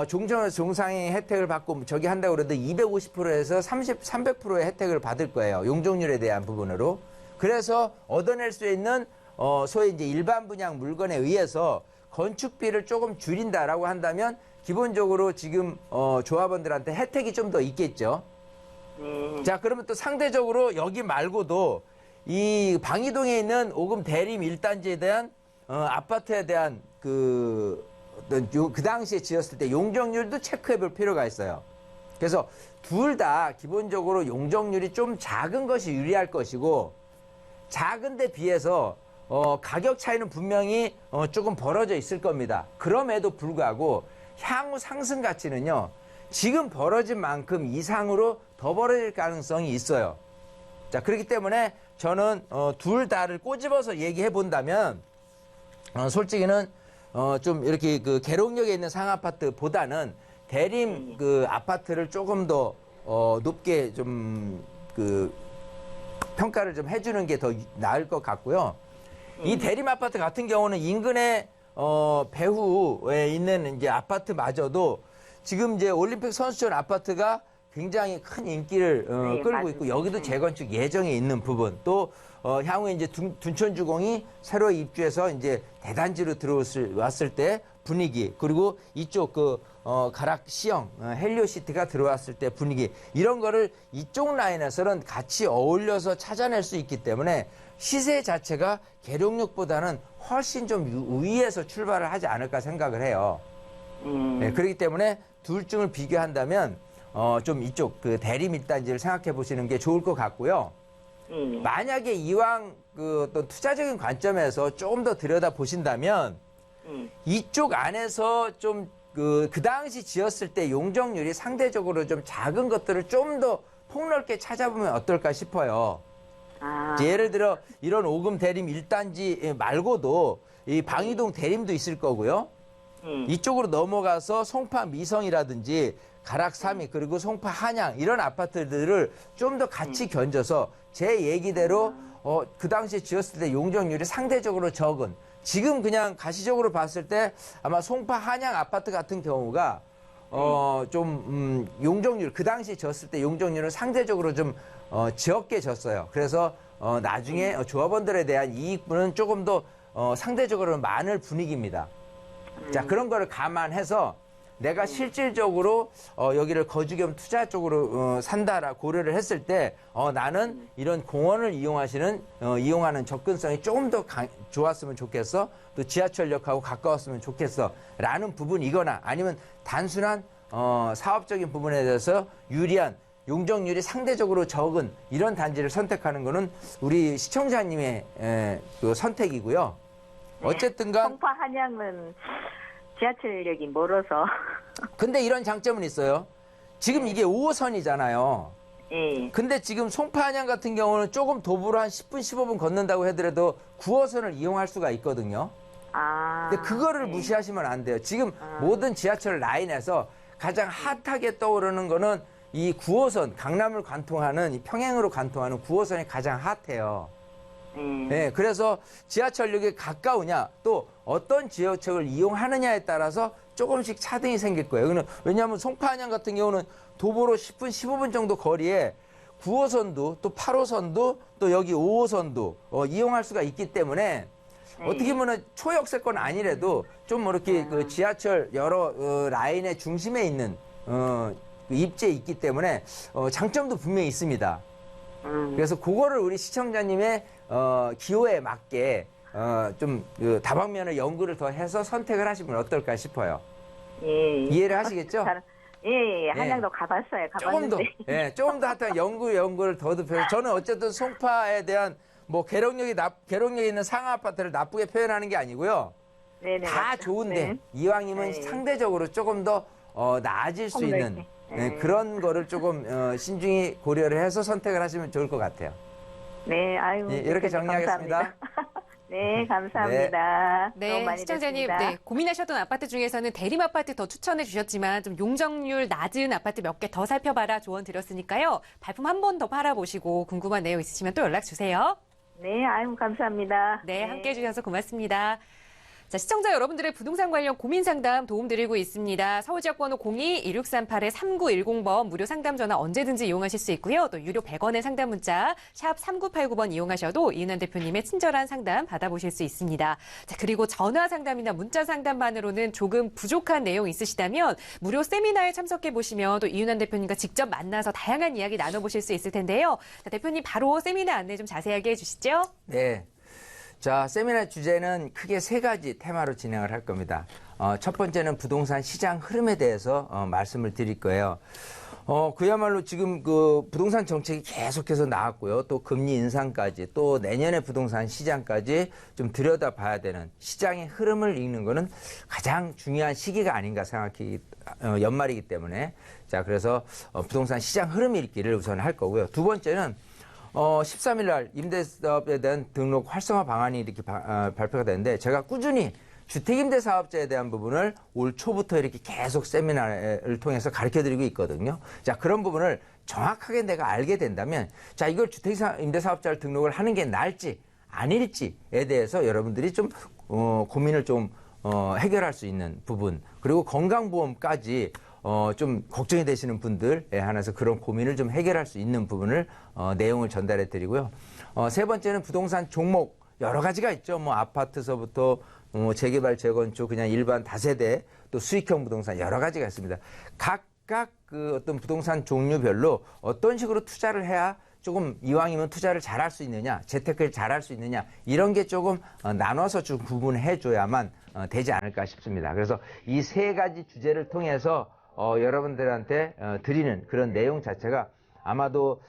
종상의 혜택을 받고 저기 한다고 그래도 250%에서 300%의 혜택을 받을 거예요. 용적률에 대한 부분으로. 그래서 얻어낼 수 있는 소위 이제 일반 분양 물건에 의해서 건축비를 조금 줄인다라고 한다면 기본적으로 지금 조합원들한테 혜택이 좀 더 있겠죠. 자, 그러면 또 상대적으로 여기 말고도 이 방이동에 있는 오금 대림 1단지에 대한 아파트에 대한 그 당시에 지었을 때 용적률도 체크해 볼 필요가 있어요. 그래서 둘 다 기본적으로 용적률이 좀 작은 것이 유리할 것이고 작은 데 비해서 가격 차이는 분명히 조금 벌어져 있을 겁니다. 그럼에도 불구하고 향후 상승 가치는요. 지금 벌어진 만큼 이상으로 더 벌어질 가능성이 있어요. 자, 그렇기 때문에 저는 둘 다를 꼬집어서 얘기해 본다면 솔직히는 좀 이렇게 그 계룡역에 있는 상아파트보다는 대림 그 아파트를 조금 더 높게 좀 그 평가를 좀 해주는 게 더 나을 것 같고요. 이 대림 아파트 같은 경우는 인근에 배후에 있는 이제 아파트마저도 지금 이제 올림픽 선수촌 아파트가 굉장히 큰 인기를 끌고 맞아요. 있고 여기도 재건축 예정에 있는 부분 또 향후에 이제 둔촌주공이 새로 입주해서 이제 대단지로 왔을 때 분위기 그리고 이쪽 그 가락시형 헬리오시티가 들어왔을 때 분위기 이런 거를 이쪽 라인에서는 같이 어울려서 찾아낼 수 있기 때문에 시세 자체가 계룡역보다는 훨씬 좀 위에서 출발을 하지 않을까 생각을 해요. 네, 그렇기 때문에 둘 중을 비교한다면 좀 이쪽 그 대림 1단지를 생각해 보시는 게 좋을 것 같고요. 만약에 이왕 그 어떤 투자적인 관점에서 조금 더 들여다 보신다면 이쪽 안에서 좀 그 당시 지었을 때 용적률이 상대적으로 좀 작은 것들을 좀 더 폭넓게 찾아보면 어떨까 싶어요. 예를 들어 이런 오금 대림 1단지 말고도 이 방이동 대림도 있을 거고요. 이쪽으로 넘어가서 송파 미성이라든지 가락 3위 그리고 송파 한양 이런 아파트들을 좀 더 같이 견져서 제 얘기대로 그 당시에 지었을 때 용적률이 상대적으로 적은 지금 그냥 가시적으로 봤을 때 아마 송파 한양 아파트 같은 경우가 좀 용적률 그 당시에 지었을 때 용적률은 상대적으로 좀 적게 졌어요. 그래서 나중에 조합원들에 대한 이익분은 조금 더 상대적으로 많을 분위기입니다. 자, 그런 거를 감안해서 내가 실질적으로 여기를 거주 겸 투자 쪽으로 산다라 고려를 했을 때 나는 이런 공원을 이용하는 접근성이 조금 더 좋았으면 좋겠어. 또 지하철역하고 가까웠으면 좋겠어. 라는 부분이거나 아니면 단순한 사업적인 부분에 대해서 유리한 용적률이 상대적으로 적은 이런 단지를 선택하는 거는 우리 시청자님의 그 선택이고요. 어쨌든 간 송파 한양은 지하철역이 멀어서. 근데 이런 장점은 있어요. 지금 이게 5호선이잖아요. 예. 근데 지금 송파 한양 같은 경우는 조금 도보로 한 10분, 15분 걷는다고 하더라도 9호선을 이용할 수가 있거든요. 근데 그거를 무시하시면 안 돼요. 지금 모든 지하철 라인에서 가장 핫하게 떠오르는 거는 이 9호선, 강남을 관통하는, 이 평행으로 관통하는 9호선이 가장 핫해요. 네, 그래서 지하철역에 가까우냐, 또 어떤 지하철을 이용하느냐에 따라서 조금씩 차등이 생길 거예요. 왜냐하면 송파 안양 같은 경우는 도보로 10분, 15분 정도 거리에 9호선도 또 8호선도 또 여기 5호선도 이용할 수가 있기 때문에 어떻게 보면 초역세권 아니래도 좀 뭐 이렇게 그 지하철 여러 라인의 중심에 있는 그 입지에 있기 때문에 장점도 분명히 있습니다. 그래서 그거를 우리 시청자님의 기호에 맞게 좀 그 다방면을 연구를 더 해서 선택을 하시면 어떨까 싶어요. 예. 이해를 하시겠죠? 예. 한양도 가봤어요. 조금 더, 가봤는데. 예, 조금 더 하여튼 연구를 더 좁혀서 저는 어쨌든 송파에 대한 뭐 계룡역이 있는 상하 아파트를 나쁘게 표현하는 게 아니고요. 네네. 다 맞죠. 좋은데 네. 이왕이면 네. 상대적으로 조금 더 나아질 수 조금 더 있는 이렇게. 그런 거를 조금 신중히 고려를 해서 선택을 하시면 좋을 것 같아요. 네, 아유. 예, 이렇게 정리하겠습니다. 감사합니다. 네, 감사합니다. 너무 네, 많이 시청자님, 됐습니다. 네, 고민하셨던 아파트 중에서는 대림 아파트 더 추천해 주셨지만 좀 용적률 낮은 아파트 몇 개 더 살펴봐라 조언 드렸으니까요. 발품 한 번 더 팔아보시고 궁금한 내용 있으시면 또 연락 주세요. 네, 아유, 감사합니다. 네, 함께 해주셔서 고맙습니다. 자, 시청자 여러분들의 부동산 관련 고민 상담 도움드리고 있습니다. 서울지역번호 02-1638-3910번 무료 상담 전화 언제든지 이용하실 수 있고요. 또 유료 100원의 상담 문자 샵 3989번 이용하셔도 이은환 대표님의 친절한 상담 받아보실 수 있습니다. 자, 그리고 전화 상담이나 문자 상담만으로는 조금 부족한 내용 있으시다면 무료 세미나에 참석해 보시면 또 이은환 대표님과 직접 만나서 다양한 이야기 나눠보실 수 있을 텐데요. 자, 대표님 바로 세미나 안내 좀 자세하게 해주시죠. 네. 자, 세미나 주제는 크게 세 가지 테마로 진행을 할 겁니다. 첫 번째는 부동산 시장 흐름에 대해서 말씀을 드릴 거예요. 그야말로 지금 그 부동산 정책이 계속해서 나왔고요. 또 금리 인상까지 또 내년의 부동산 시장까지 좀 들여다봐야 되는 시장의 흐름을 읽는 거는 가장 중요한 시기가 아닌가 생각이 연말이기 때문에 자, 그래서 부동산 시장 흐름 읽기를 우선 할 거고요. 두 번째는 13일 날 임대사업에 대한 등록 활성화 방안이 이렇게 발표가 되는데 제가 꾸준히 주택임대 사업자에 대한 부분을 올 초부터 이렇게 계속 세미나를 통해서 가르쳐드리고 있거든요. 자, 그런 부분을 정확하게 내가 알게 된다면 자, 이걸 주택임대 사업자를 등록을 하는 게 나을지 아닐지에 대해서 여러분들이 좀 고민을 좀 해결할 수 있는 부분 그리고 건강보험까지 좀 걱정이 되시는 분들에 한해서 그런 고민을 좀 해결할 수 있는 부분을 내용을 전달해 드리고요. 세 번째는 부동산 종목 여러 가지가 있죠. 뭐 아파트서부터 재개발, 재건축, 그냥 일반 다세대 또 수익형 부동산 여러 가지가 있습니다. 각각 그 어떤 부동산 종류별로 어떤 식으로 투자를 해야 조금 이왕이면 투자를 잘할 수 있느냐, 재테크를 잘할 수 있느냐 이런 게 조금 나눠서 좀 구분해 줘야만 되지 않을까 싶습니다. 그래서 이 세 가지 주제를 통해서 여러분들한테 드리는 그런 내용 자체가 아마도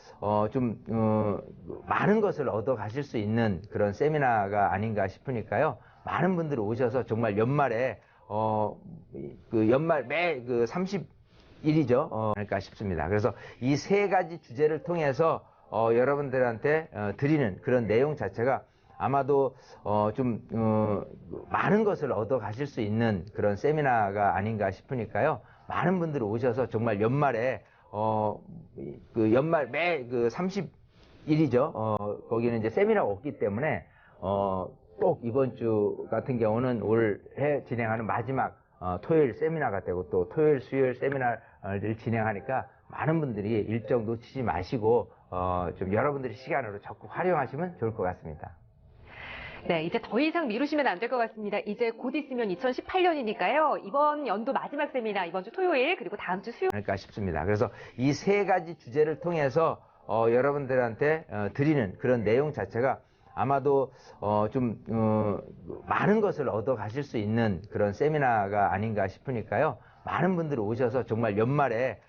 좀 많은 것을 얻어 가실 수 있는 그런 세미나가 아닌가 싶으니까요. 많은 분들이 오셔서 정말 연말에 그 연말 매 그 30일이죠. 할까 싶습니다. 그래서 이 세 가지 주제를 통해서 여러분들한테 드리는 그런 내용 자체가 아마도 좀 많은 것을 얻어 가실 수 있는 그런 세미나가 아닌가 싶으니까요. 많은 분들이 오셔서 정말 연말에 그 연말 매 그 30일이죠. 거기는 이제 세미나가 없기 때문에 꼭 이번 주 같은 경우는 올해 진행하는 마지막 토요일 세미나가 되고 또 토요일, 수요일 세미나를 진행하니까 많은 분들이 일정 놓치지 마시고 좀 여러분들의 시간으로 적극 활용하시면 좋을 것 같습니다. 네, 이제 더 이상 미루시면 안 될 것 같습니다. 이제 곧 있으면 2018년이니까요. 이번 연도 마지막 세미나 이번 주 토요일 그리고 다음 주 수요일 않을까 싶습니다. 그래서 이 세 가지 주제를 통해서 여러분들한테 드리는 그런 내용 자체가 아마도 좀 많은 것을 얻어 가실 수 있는 그런 세미나가 아닌가 싶으니까요. 많은 분들이 오셔서 정말 연말에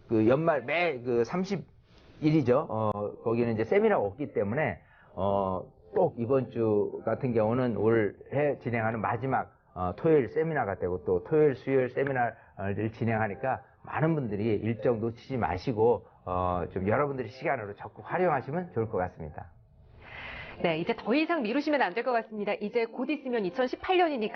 그 연말 매 그 30일이죠. 거기는 이제 세미나가 없기 때문에 꼭 이번 주 같은 경우는 올해 진행하는 마지막 토요일 세미나가 되고 또 토요일, 수요일 세미나를 진행하니까 많은 분들이 일정 놓치지 마시고 좀 여러분들의 시간으로 적극 활용하시면 좋을 것 같습니다. 네, 이제 더 이상 미루시면 안 될 것 같습니다. 이제 곧 있으면 2018년이니까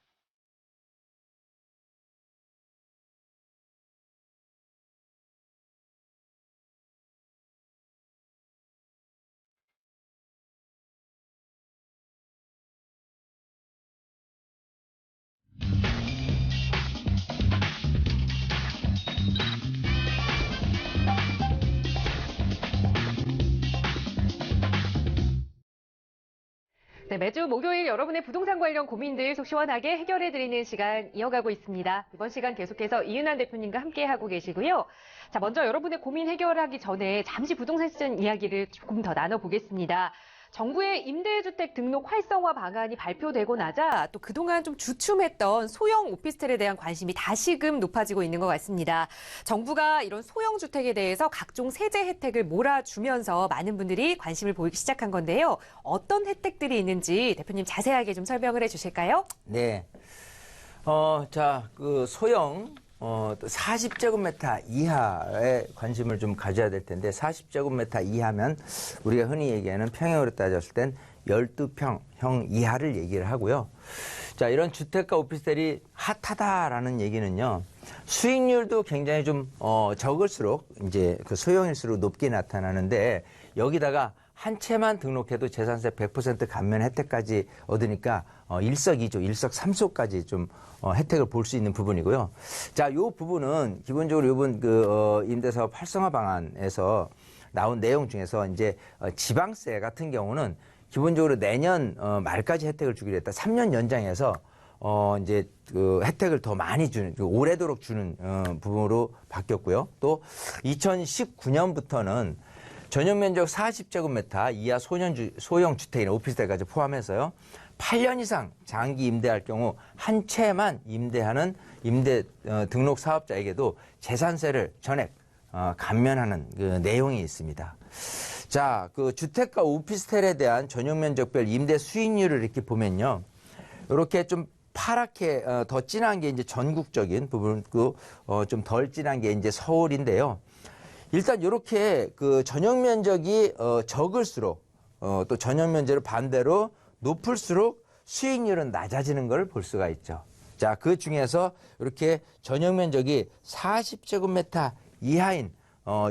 네, 매주 목요일 여러분의 부동산 관련 고민들 속 시원하게 해결해드리는 시간 이어가고 있습니다. 이번 시간 계속해서 이은환 대표님과 함께하고 계시고요. 자, 먼저 여러분의 고민 해결하기 전에 잠시 부동산 시장 이야기를 조금 더 나눠보겠습니다. 정부의 임대주택 등록 활성화 방안이 발표되고 나자 또 그동안 좀 주춤했던 소형 오피스텔에 대한 관심이 다시금 높아지고 있는 것 같습니다. 정부가 이런 소형 주택에 대해서 각종 세제 혜택을 몰아주면서 많은 분들이 관심을 보이기 시작한 건데요. 어떤 혜택들이 있는지 대표님 자세하게 좀 설명을 해주실까요? 네. 그 소형 40제곱미터 이하에 관심을 좀 가져야 될 텐데 40제곱미터 이하면 우리가 흔히 얘기하는 평형으로 따졌을 땐 12평형 이하를 얘기를 하고요. 자, 이런 주택가 오피스텔이 핫하다라는 얘기는요. 수익률도 굉장히 좀 적을수록 이제 그 소형일수록 높게 나타나는데 여기다가 한 채만 등록해도 재산세 100% 감면 혜택까지 얻으니까 일석이조, 일석삼조까지 좀 혜택을 볼 수 있는 부분이고요. 자, 요 부분은 기본적으로 요번 임대사업 활성화 방안에서 나온 내용 중에서 이제 지방세 같은 경우는 기본적으로 내년 말까지 혜택을 주기로 했다. 3년 연장해서 이제 그 혜택을 더 많이 주는, 오래도록 주는 부분으로 바뀌었고요. 또 2019년부터는 전용 면적 40제곱미터 이하 소형 주택이나 오피스텔까지 포함해서요. 8년 이상 장기 임대할 경우 한 채만 임대하는 임대 등록 사업자에게도 재산세를 전액 감면하는 그 내용이 있습니다. 자, 그 주택가 오피스텔에 대한 전용 면적별 임대 수익률을 이렇게 보면요. 이렇게 좀 파랗게 더 진한 게 이제 전국적인 부분이고 좀 덜 진한 게 이제 서울인데요. 일단 이렇게 그 전용 면적이 적을수록 또 전용 면적을 반대로 높을수록 수익률은 낮아지는 걸 볼 수가 있죠. 자, 그 중에서 이렇게 전용 면적이 40제곱미터 이하인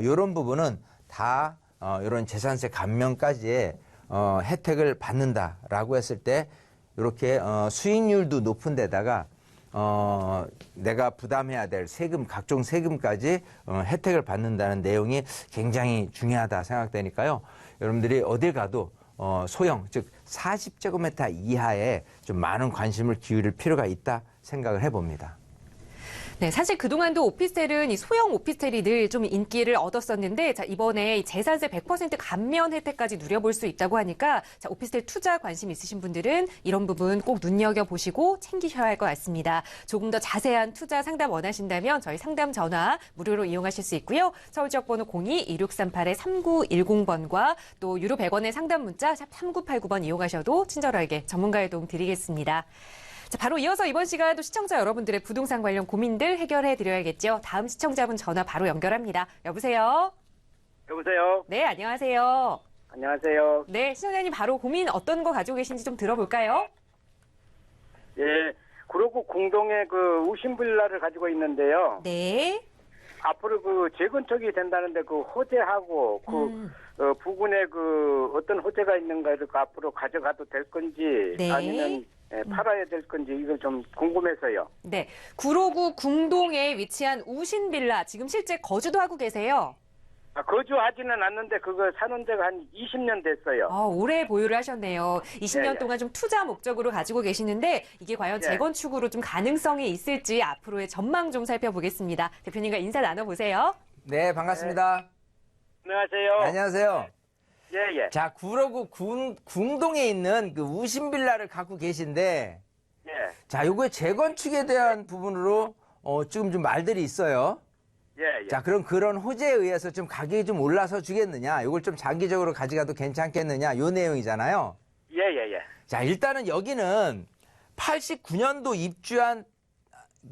이런 부분은 다 이런 재산세 감면까지의 혜택을 받는다라고 했을 때 이렇게 수익률도 높은 데다가 내가 부담해야 될 세금, 각종 세금까지 혜택을 받는다는 내용이 굉장히 중요하다 생각되니까요. 여러분들이 어딜 가도 소형, 즉 40제곱미터 이하에 좀 많은 관심을 기울일 필요가 있다 생각을 해봅니다. 네, 사실 그동안도 오피스텔은 이 소형 오피스텔이 늘 좀 인기를 얻었었는데, 자, 이번에 이 재산세 100% 감면 혜택까지 누려볼 수 있다고 하니까, 자, 오피스텔 투자 관심 있으신 분들은 이런 부분 꼭 눈여겨보시고 챙기셔야 할 것 같습니다. 조금 더 자세한 투자 상담 원하신다면 저희 상담 전화 무료로 이용하실 수 있고요. 서울 지역번호 02-2638-3910번과 또 유료 100원의 상담 문자 샵 3989번 이용하셔도 친절하게 전문가의 도움 드리겠습니다. 자, 바로 이어서 이번 시간도 시청자 여러분들의 부동산 관련 고민들 해결해 드려야겠죠. 다음 시청자분 전화 바로 연결합니다. 여보세요? 여보세요? 네, 안녕하세요. 안녕하세요. 네, 시청자님 바로 고민 어떤 거 가지고 계신지 좀 들어볼까요? 예, 구로구 공동에 그 우신빌라를 가지고 있는데요. 네. 앞으로 그 재건축이 된다는데 그 호재하고 부근에 그 어떤 호재가 있는가를 그 앞으로 가져가도 될 건지 네. 아니면 팔아야 될 건지 이걸 좀 궁금해서요. 네, 구로구 궁동에 위치한 우신빌라 지금 실제 거주도 하고 계세요? 거주하지는 않는데 그거 사는 데가 한 20년 됐어요. 오래 보유를 하셨네요. 20년 예. 동안 좀 투자 목적으로 가지고 계시는데 이게 과연 예. 재건축으로 좀 가능성이 있을지 앞으로의 전망 좀 살펴보겠습니다. 대표님과 인사 나눠보세요. 네, 반갑습니다. 안녕하세요. 안녕하세요. 예, 예. 자, 구로구 궁동에 있는 그 우신빌라를 갖고 계신데, 예. 자, 요거의 재건축에 대한 부분으로 지금 좀 말들이 있어요. 예, 예. 자, 그럼 그런 호재에 의해서 좀 가격이 좀 올라서 주겠느냐, 요걸 좀 장기적으로 가져가도 괜찮겠느냐, 요 내용이잖아요. 예, 예, 예. 자, 일단은 여기는 89년도 입주한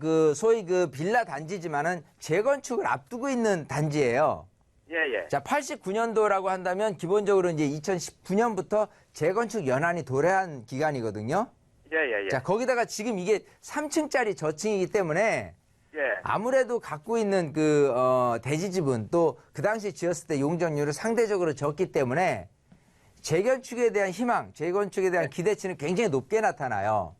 그 소위 그 빌라 단지지만은 재건축을 앞두고 있는 단지예요. 예, 예. 자, 89년도라고 한다면 기본적으로 이제 2019년부터 재건축 연한이 도래한 기간이거든요. 예, 예, 예. 자, 거기다가 지금 이게 3층짜리 저층이기 때문에 예. 아무래도 갖고 있는 그 대지집은 또 그 당시 지었을 때 용적률은 상대적으로 적기 때문에 재건축에 대한 희망, 재건축에 대한 기대치는 굉장히 높게 나타나요.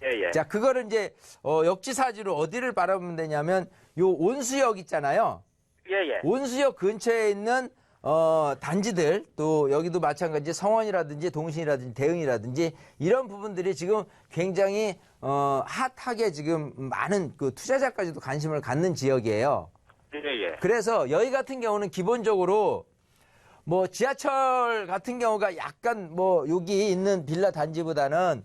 예, 예. 자, 그거를 이제 역지사지로 어디를 바라보면 되냐면 요 온수역 있잖아요. 예, 예. 온수역 근처에 있는 단지들 또 여기도 마찬가지 성원이라든지 동신이라든지 대흥이라든지 이런 부분들이 지금 굉장히 핫하게 지금 많은 그 투자자까지도 관심을 갖는 지역이에요. 예, 예. 그래서 여기 같은 경우는 기본적으로 뭐 지하철 같은 경우가 약간 뭐 여기 있는 빌라 단지보다는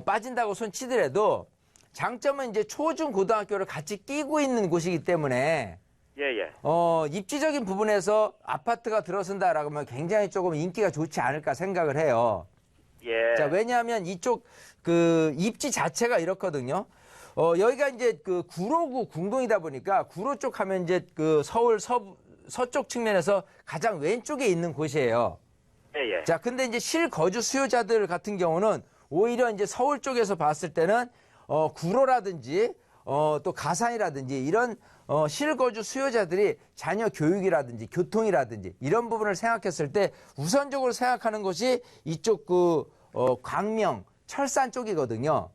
빠진다고 손치더라도 장점은 이제 초중 고등학교를 같이 끼고 있는 곳이기 때문에 예, 예. 입지적인 부분에서 아파트가 들어선다라고 하면 굉장히 조금 인기가 좋지 않을까 생각을 해요. 예. 자, 왜냐하면 이쪽 그 입지 자체가 이렇거든요. 여기가 이제 그 구로구 궁동이다 보니까 구로 쪽 하면 이제 그 서울 서쪽 측면에서 가장 왼쪽에 있는 곳이에요. 예, 예. 자, 근데 이제 실거주 수요자들 같은 경우는 오히려 이제 서울 쪽에서 봤을 때는 구로라든지 또 가산이라든지 이런 실거주 수요자들이 자녀 교육이라든지 교통이라든지 이런 부분을 생각했을 때 우선적으로 생각하는 것이 이쪽 그 광명 철산 쪽이거든요.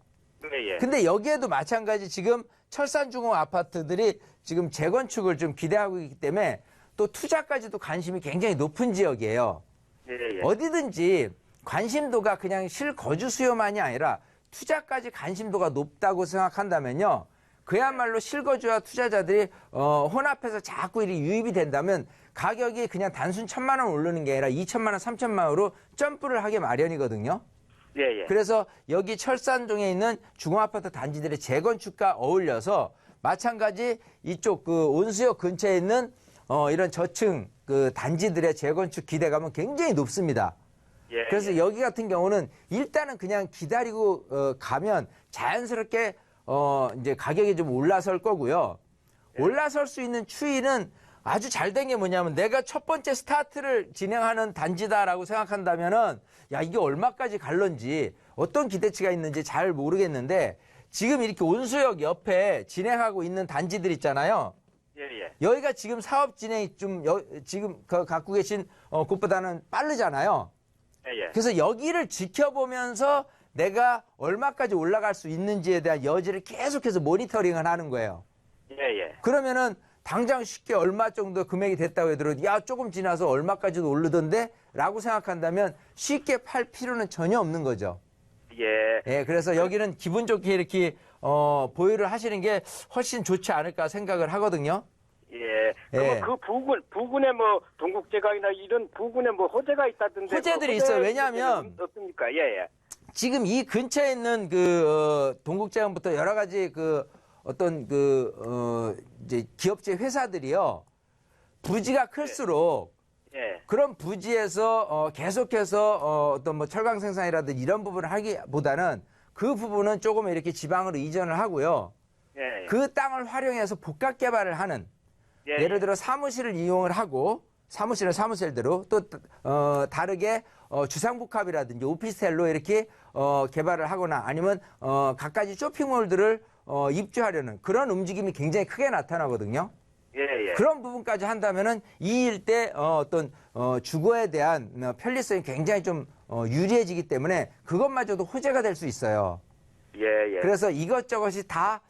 예, 예. 근데 여기에도 마찬가지 지금 철산중공 아파트들이 지금 재건축을 좀 기대하고 있기 때문에 또 투자까지도 관심이 굉장히 높은 지역이에요. 예, 예. 어디든지 관심도가 그냥 실거주 수요만이 아니라 투자까지 관심도가 높다고 생각한다면요. 그야말로 실거주와 투자자들이 혼합해서 자꾸 이렇게 유입이 된다면 가격이 그냥 단순 1,000만 원 오르는 게 아니라 2,000만 원, 3,000만 원으로 점프를 하게 마련이거든요. 예, 예. 그래서 여기 철산동에 있는 중공아파트 단지들의 재건축과 어울려서 마찬가지 이쪽 그 온수역 근처에 있는 이런 저층 그 단지들의 재건축 기대감은 굉장히 높습니다. 예, 그래서 예. 여기 같은 경우는 일단은 그냥 기다리고 가면 자연스럽게 이제 가격이 좀 올라설 거고요. 올라설 수 있는 추이는 아주 잘 된 게 뭐냐면 내가 첫 번째 스타트를 진행하는 단지다라고 생각한다면은 야, 이게 얼마까지 갈런지 어떤 기대치가 있는지 잘 모르겠는데 지금 이렇게 온수역 옆에 진행하고 있는 단지들 있잖아요. 예, 예. 여기가 지금 사업 진행이 좀 지금 갖고 계신 곳보다는 빠르잖아요. 예, 예. 그래서 여기를 지켜보면서 내가 얼마까지 올라갈 수 있는지에 대한 여지를 계속해서 모니터링을 하는 거예요. 예, 예. 그러면은 당장 쉽게 얼마 정도 금액이 됐다고 해도 야, 조금 지나서 얼마까지도 오르던데? 라고 생각한다면 쉽게 팔 필요는 전혀 없는 거죠. 예. 예, 그래서 여기는 기분 좋게 이렇게 보유를 하시는 게 훨씬 좋지 않을까 생각을 하거든요. 예. 그러면 예. 그 부근에 뭐 동국제강이나 이런 부근에 뭐 호재가 있다던데. 호재들이 그 있어요. 왜냐하면 어떻습니까? 예, 예. 지금 이 근처에 있는 그 동국제강부터 여러 가지 그 어떤 그 이제 기업체 회사들이요. 부지가 클수록 예. 그런 부지에서 계속해서 어떤 뭐 철강 생산이라든지 이런 부분을 하기보다는 그 부분은 조금 이렇게 지방으로 이전을 하고요. 예. 그 땅을 활용해서 복합 개발을 하는 예. 예를 들어 사무실을 이용을 하고 사무실은 사무실대로 또 다르게 주상복합이라든지 오피스텔로 이렇게 개발을 하거나 아니면 갖가지 쇼핑몰들을 입주하려는 그런 움직임이 굉장히 크게 나타나거든요. 예, 예. 그런 부분까지 한다면은 이 일대 어떤 주거에 대한 편리성이 굉장히 좀 유리해지기 때문에 그것마저도 호재가 될 수 있어요. 예, 예. 그래서 이것저것이 다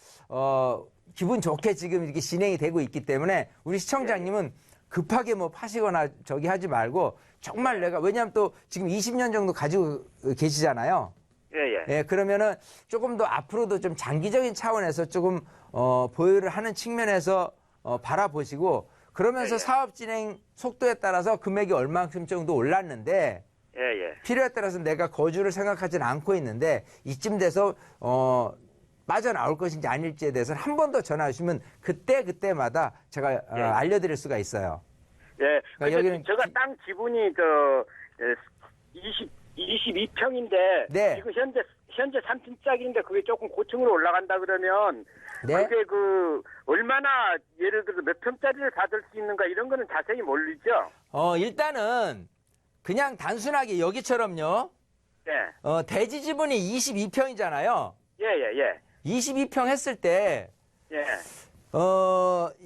기분 좋게 지금 이렇게 진행이 되고 있기 때문에 우리 시청자님은 급하게 뭐 파시거나 저기 하지 말고 정말 내가 왜냐하면 또 지금 20년 정도 가지고 계시잖아요. 예, 예. 예, 그러면은 조금 더 앞으로도 좀 장기적인 차원에서 조금 보유를 하는 측면에서 바라보시고 그러면서 예, 예. 사업 진행 속도에 따라서 금액이 얼만큼 정도 올랐는데 예, 예. 필요에 따라서 내가 거주를 생각하지는 않고 있는데 이쯤 돼서 빠져나올 것인지 아닐지에 대해서는 한 번 더 전화 주시면 그때마다 제가 예. 알려드릴 수가 있어요. 예. 그러니까 여기는 제가 땅 지분이 22평인데 네. 지금 현재 3층짜리인데 그게 조금 고층으로 올라간다 그러면 네. 그게 얼마나 예를 들어 몇 평짜리를 받을 수 있는가 이런 거는 자세히 모르죠. 일단은 그냥 단순하게 여기처럼요. 예. 대지 지분이 22평이잖아요. 예, 예, 예. 22평 했을 때 예.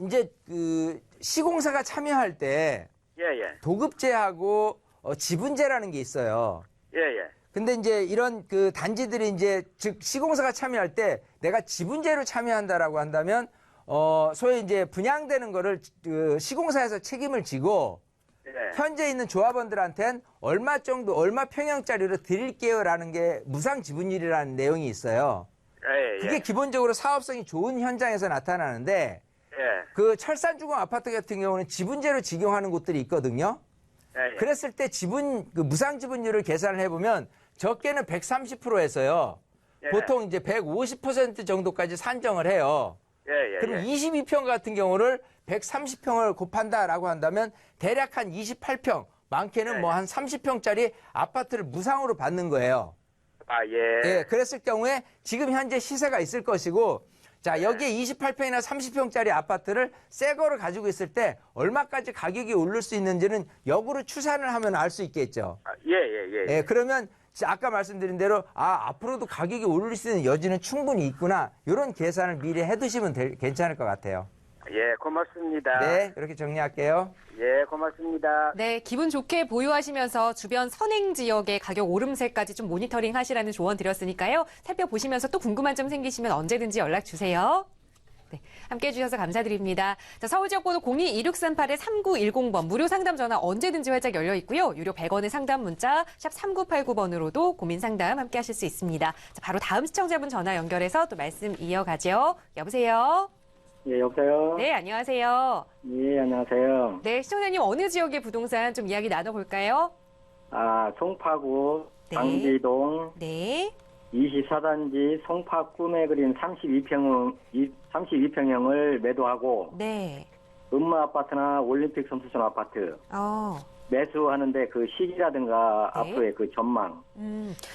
이제 그 시공사가 참여할 때 예, 예. 도급제하고 지분제라는 게 있어요. 예, 예. 근데 이제 이런 그 단지들이 이제 즉 시공사가 참여할 때 내가 지분제로 참여한다라고 한다면 소위 이제 분양되는 거를 그 시공사에서 책임을 지고 예. 현재 있는 조합원들한테는 얼마 정도, 얼마 평형짜리로 드릴게요라는 게 무상 지분율이라는 내용이 있어요. 예, 예. 그게 기본적으로 사업성이 좋은 현장에서 나타나는데 예. 그 철산주공 아파트 같은 경우는 지분제로 직용하는 곳들이 있거든요. 예, 예. 그랬을 때 그 무상 지분율을 계산을 해보면 적게는 130%에서요. 예. 보통 이제 150% 정도까지 산정을 해요. 예, 예. 그럼 예. 22평 같은 경우를 130평을 곱한다라고 한다면 대략 한 28평, 많게는 네. 뭐 한 30평짜리 아파트를 무상으로 받는 거예요. 아, 예. 예, 그랬을 경우에 지금 현재 시세가 있을 것이고, 자, 여기에 28평이나 30평짜리 아파트를 새 거를 가지고 있을 때 얼마까지 가격이 오를 수 있는지는 역으로 추산을 하면 알 수 있겠죠. 아, 예, 예, 예. 예, 그러면 아까 말씀드린 대로 앞으로도 가격이 오를 수 있는 여지는 충분히 있구나. 이런 계산을 미리 해두시면 괜찮을 것 같아요. 예, 고맙습니다. 네, 그렇게 정리할게요. 예, 고맙습니다. 네, 기분 좋게 보유하시면서 주변 선행 지역의 가격 오름세까지 좀 모니터링 하시라는 조언 드렸으니까요. 살펴보시면서 또 궁금한 점 생기시면 언제든지 연락 주세요. 네, 함께해 주셔서 감사드립니다. 자, 서울 지역번호 02-2638-3910번 무료 상담 전화 언제든지 활짝 열려 있고요. 유료 100원의 상담 문자 샵 3989번으로도 고민 상담 함께 하실 수 있습니다. 자, 바로 다음 시청자분 전화 연결해서 또 말씀 이어가죠. 여보세요? 예, 여보세요? 네, 안녕하세요. 예, 안녕하세요. 네, 시청자님 어느 지역의 부동산 좀 이야기 나눠볼까요? 아, 송파구 네. 장지동 네. 24단지 송파 꿈에 그린 32평형을 매도하고 네. 음마 아파트나 올림픽 선수촌 아파트 매수하는데 그 시기라든가 네. 앞으로의 그 전망.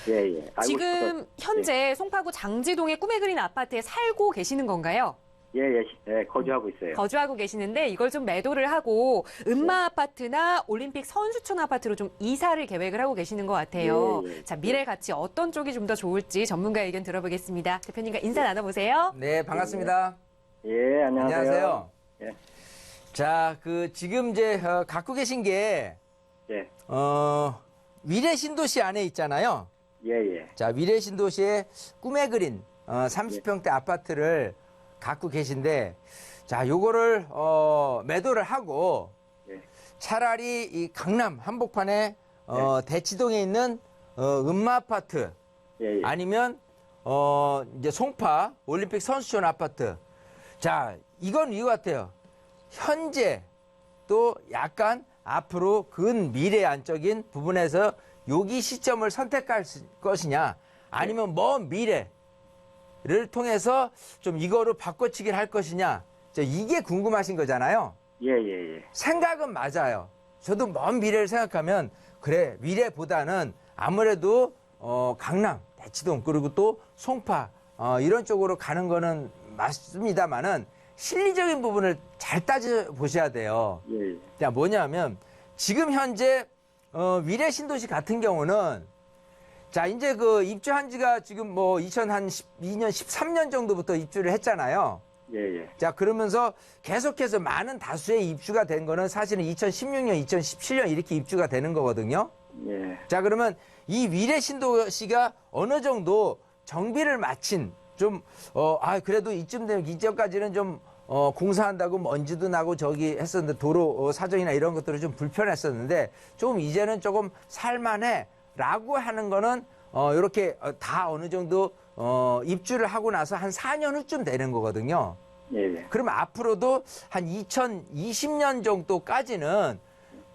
예, 예. 알고 지금 싶어서. 현재 송파구 장지동의 꿈에 그린 아파트에 살고 계시는 건가요? 예, 예, 예, 거주하고 있어요. 거주하고 계시는데 이걸 좀 매도를 하고 음마 아파트나 올림픽 선수촌 아파트로 좀 이사를 계획을 하고 계시는 것 같아요. 예, 예. 자, 미래 가치 어떤 쪽이 좀 더 좋을지 전문가 의견 들어보겠습니다. 대표님과 인사 나눠보세요. 네, 반갑습니다. 예, 안녕하세요. 안녕하세요. 예. 자, 지금 이제 갖고 계신 게 예, 위례 신도시 안에 있잖아요. 예, 예. 자, 위례 신도시의 꿈에 그린 30평대 아파트를 갖고 계신데, 자, 요거를 매도를 하고 예. 차라리 이 강남 한복판에 대치동에 있는 음마 아파트 예, 예. 아니면 이제 송파 올림픽 선수촌 아파트. 자, 이건 이거 같아요. 현재 또 약간 앞으로 근미래 안적인 부분에서 여기 시점을 선택할 것이냐, 아니면 먼 미래를 통해서 좀 이거로 바꿔치기를 할 것이냐, 이게 궁금하신 거잖아요. 예, 예, 예. 생각은 맞아요. 저도 먼 미래를 생각하면 그래, 미래보다는 아무래도 강남, 대치동, 그리고 또 송파 이런 쪽으로 가는 거는 맞습니다만은 실리적인 부분을 잘 따져보셔야 돼요. 예, 예. 자, 뭐냐면 지금 현재 위례 신도시 같은 경우는, 자, 이제 그 입주한 지가 지금 뭐 2012년, 13년 정도부터 입주를 했잖아요. 예, 예. 자, 그러면서 계속해서 많은 다수의 입주가 된 거는 사실은 2016년, 2017년 이렇게 입주가 되는 거거든요. 예. 자, 그러면 이 위례 신도시가 어느 정도 정비를 마친 그래도 이쯤 되면 이전까지는 좀 공사한다고 먼지도 나고 저기 했었는데 도로 사정이나 이런 것들은 좀 불편했었는데 좀 이제는 조금 살만해 라고 하는 거는 이렇게 다 어느 정도 입주를 하고 나서 한 4년 후쯤 되는 거거든요. 예, 예. 그러면 앞으로도 한 2020년 정도까지는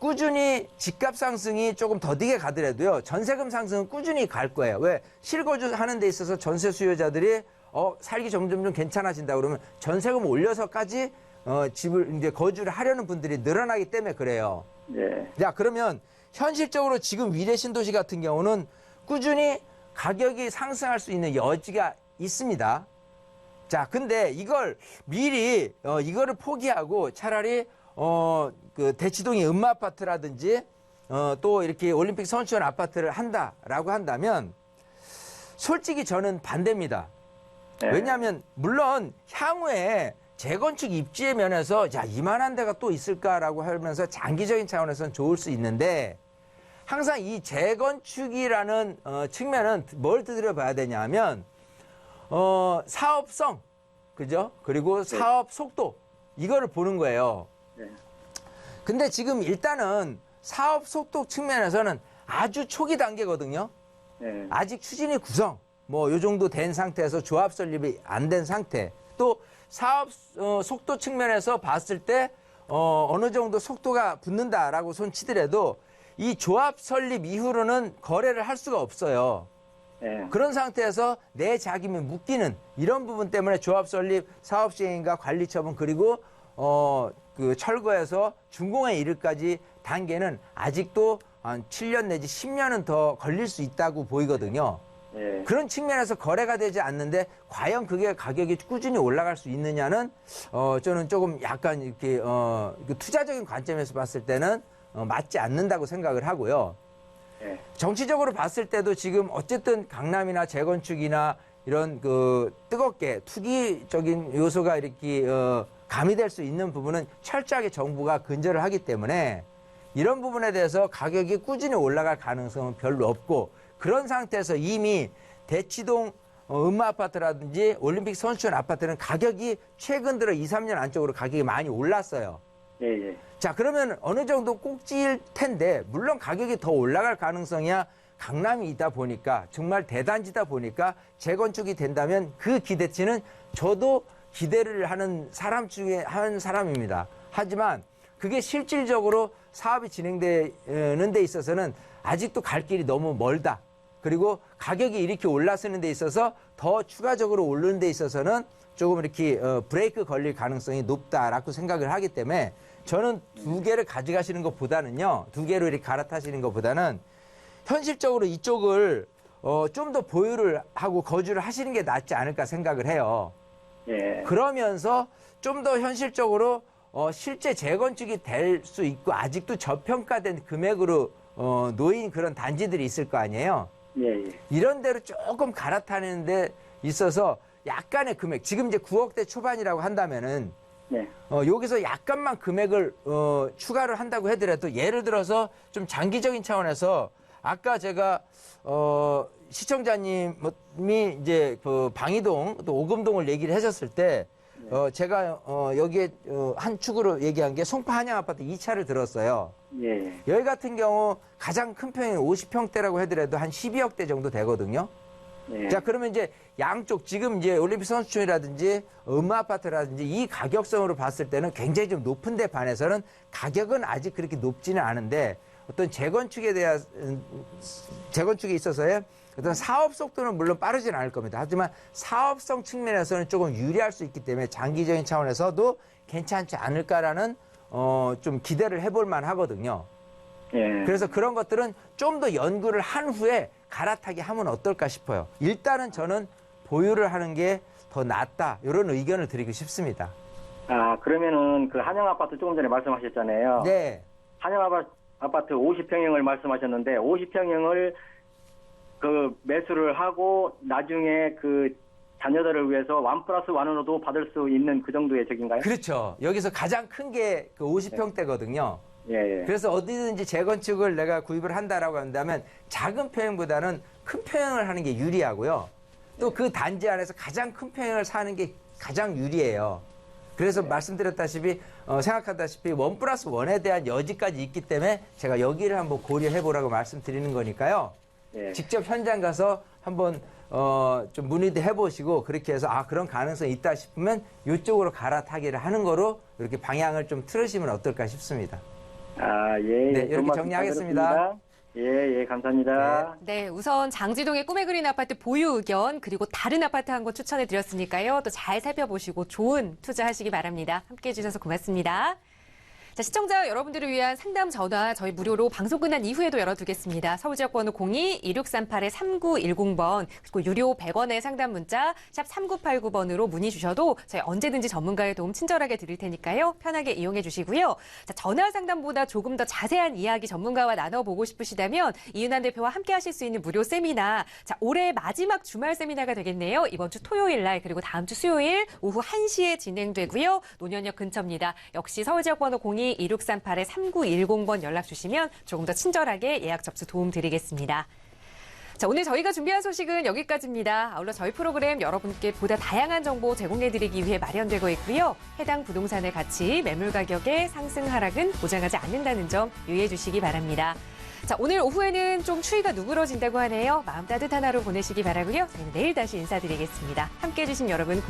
꾸준히 집값 상승이 조금 더디게 가더라도요, 전세금 상승은 꾸준히 갈 거예요. 왜? 실거주 하는 데 있어서 전세 수요자들이 살기 점점 좀 괜찮아진다 그러면 전세금 올려서까지 집을 이제 거주를 하려는 분들이 늘어나기 때문에 그래요. 예. 자, 그러면 현실적으로 지금 위례 신도시 같은 경우는 꾸준히 가격이 상승할 수 있는 여지가 있습니다. 자, 근데 이걸 미리 이거를 포기하고 차라리 그 대치동의 음마 아파트라든지 또 이렇게 올림픽 선수촌 아파트를 한다라고 한다면 솔직히 저는 반대입니다. 네. 왜냐하면 물론 향후에 재건축 입지의 면에서 이만한 데가 또 있을까라고 하면서 장기적인 차원에서는 좋을 수 있는데, 항상 이 재건축이라는 측면은 뭘 두드려봐야 되냐면 사업성, 그죠? 그리고 사업 속도, 이거를 보는 거예요. 네. 근데 지금 일단은 사업 속도 측면에서는 아주 초기 단계거든요. 예. 아직 추진위 구성, 뭐 요 정도 된 상태에서 조합 설립이 안 된 상태. 또 사업 속도 측면에서 봤을 때 어느 정도 속도가 붙는다라고 손치더라도 이 조합 설립 이후로는 거래를 할 수가 없어요. 예. 그런 상태에서 내 자금이 묶이는 이런 부분 때문에 조합 설립, 사업 시행과 관리 처분 그리고 그 철거해서 준공에 이르까지 단계는 아직도 한 7년 내지 10년은 더 걸릴 수 있다고 보이거든요. 예. 그런 측면에서 거래가 되지 않는데 과연 그게 가격이 꾸준히 올라갈 수 있느냐는 저는 조금 약간 이렇게 그 투자적인 관점에서 봤을 때는 맞지 않는다고 생각을 하고요. 예. 정치적으로 봤을 때도 지금 어쨌든 강남이나 재건축이나 이런 그 뜨겁게 투기적인 요소가 이렇게 가미될 수 있는 부분은 철저하게 정부가 근절을 하기 때문에 이런 부분에 대해서 가격이 꾸준히 올라갈 가능성은 별로 없고 그런 상태에서 이미 대치동 음마아파트라든지 올림픽 선수촌 아파트는 가격이 최근 들어 2, 3년 안쪽으로 가격이 많이 올랐어요. 예, 예. 자, 그러면 어느 정도 꼭지일 텐데 물론 가격이 더 올라갈 가능성이야 강남이 있다 보니까 정말 대단지다 보니까 재건축이 된다면 그 기대치는 저도 기대를 하는 사람 중에 한 사람입니다. 하지만 그게 실질적으로 사업이 진행되는 데 있어서는 아직도 갈 길이 너무 멀다. 그리고 가격이 이렇게 올라서는 데 있어서 더 추가적으로 오르는 데 있어서는 조금 이렇게 브레이크 걸릴 가능성이 높다라고 생각을 하기 때문에 저는 두 개를 가져가시는 것보다는요. 두 개로 이렇게 갈아타시는 것보다는 현실적으로 이쪽을 좀 더 보유를 하고 거주를 하시는 게 낫지 않을까 생각을 해요. 예. 그러면서 좀 더 현실적으로 실제 재건축이 될 수 있고 아직도 저평가된 금액으로 놓인 그런 단지들이 있을 거 아니에요. 예, 예. 이런 데로 조금 갈아타는 데 있어서 약간의 금액, 지금 이제 9억대 초반이라고 한다면은 네. 여기서 약간만 금액을 추가를 한다고 하더라도 예를 들어서 좀 장기적인 차원에서 아까 제가 시청자님이 이제 그 방이동 또 오금동을 얘기를 하셨을 때 제가 여기에 한 축으로 얘기한 게 송파 한양 아파트 2차를 들었어요. 예. 여기 같은 경우 가장 큰 평이 50평대라고 하더라도 한 12억대 정도 되거든요. 예. 자, 그러면 이제 양쪽 지금 이제 올림픽 선수촌이라든지 음마아파트라든지 이 가격성으로 봤을 때는 굉장히 좀 높은 데 반해서는 가격은 아직 그렇게 높지는 않은데 어떤 재건축에 있어서의 어떤 사업 속도는 물론 빠르지는 않을 겁니다. 하지만 사업성 측면에서는 조금 유리할 수 있기 때문에 장기적인 차원에서도 괜찮지 않을까라는 좀 기대를 해볼 만 하거든요. 예. 그래서 그런 것들은 좀 더 연구를 한 후에 갈아타기 하면 어떨까 싶어요. 일단은 저는 보유를 하는 게 더 낫다. 이런 의견을 드리고 싶습니다. 아, 그러면은 그 한영 아파트 조금 전에 말씀하셨잖아요. 네. 한영 아파트 50평형을 말씀하셨는데 50평형을 그 매수를 하고 나중에 그 자녀들을 위해서 1+1으로도 받을 수 있는 그 정도의 적인가요? 그렇죠. 여기서 가장 큰 게 그 50평대거든요. 예, 예. 그래서 어디든지 재건축을 내가 구입을 한다라고 한다면 작은 평형보다는 큰 평형을 하는 게 유리하고요. 또 그 단지 안에서 가장 큰 평형을 사는 게 가장 유리해요. 그래서 말씀드렸다시피 생각하다시피 1+1에 대한 여지까지 있기 때문에 제가 여기를 한번 고려해 보라고 말씀드리는 거니까요. 예. 직접 현장 가서 한번 좀 문의도 해보시고 그렇게 해서 그런 가능성이 있다 싶으면 이쪽으로 갈아타기를 하는 거로 이렇게 방향을 좀 틀으시면 어떨까 싶습니다. 아, 예. 네, 좋은 이렇게 말씀 정리하겠습니다. 잘 들었습니다. 예, 예, 감사합니다. 네, 우선 장지동의 꿈에 그린 아파트 보유 의견 그리고 다른 아파트 한 곳 추천해 드렸으니까요. 또 잘 살펴보시고 좋은 투자하시기 바랍니다. 함께해 주셔서 고맙습니다. 자, 시청자 여러분들을 위한 상담 전화 저희 무료로 방송 끝난 이후에도 열어두겠습니다. 서울지역번호 02-2638-3910번 그리고 유료 100원의 상담 문자 샵 3989번으로 문의 주셔도 저희 언제든지 전문가의 도움 친절하게 드릴 테니까요. 편하게 이용해 주시고요. 자, 전화 상담보다 조금 더 자세한 이야기 전문가와 나눠보고 싶으시다면 이은한 대표와 함께 하실 수 있는 무료 세미나 자, 올해 마지막 주말 세미나가 되겠네요. 이번 주 토요일 날 그리고 다음 주 수요일 오후 1시에 진행되고요. 노년역 근처입니다. 역시 서울지역번호 02-2638-3910번 연락 주시면 조금 더 친절하게 예약 접수 도움 드리겠습니다. 자, 오늘 저희가 준비한 소식은 여기까지입니다. 아울러 저희 프로그램 여러분께 보다 다양한 정보 제공해드리기 위해 마련되고 있고요. 해당 부동산의 가치, 매물 가격의 상승 하락은 보장하지 않는다는 점 유의해 주시기 바랍니다. 자, 오늘 오후에는 좀 추위가 누그러진다고 하네요. 마음 따뜻한 하루 보내시기 바라고요. 저희는 내일 다시 인사드리겠습니다. 함께해 주신 여러분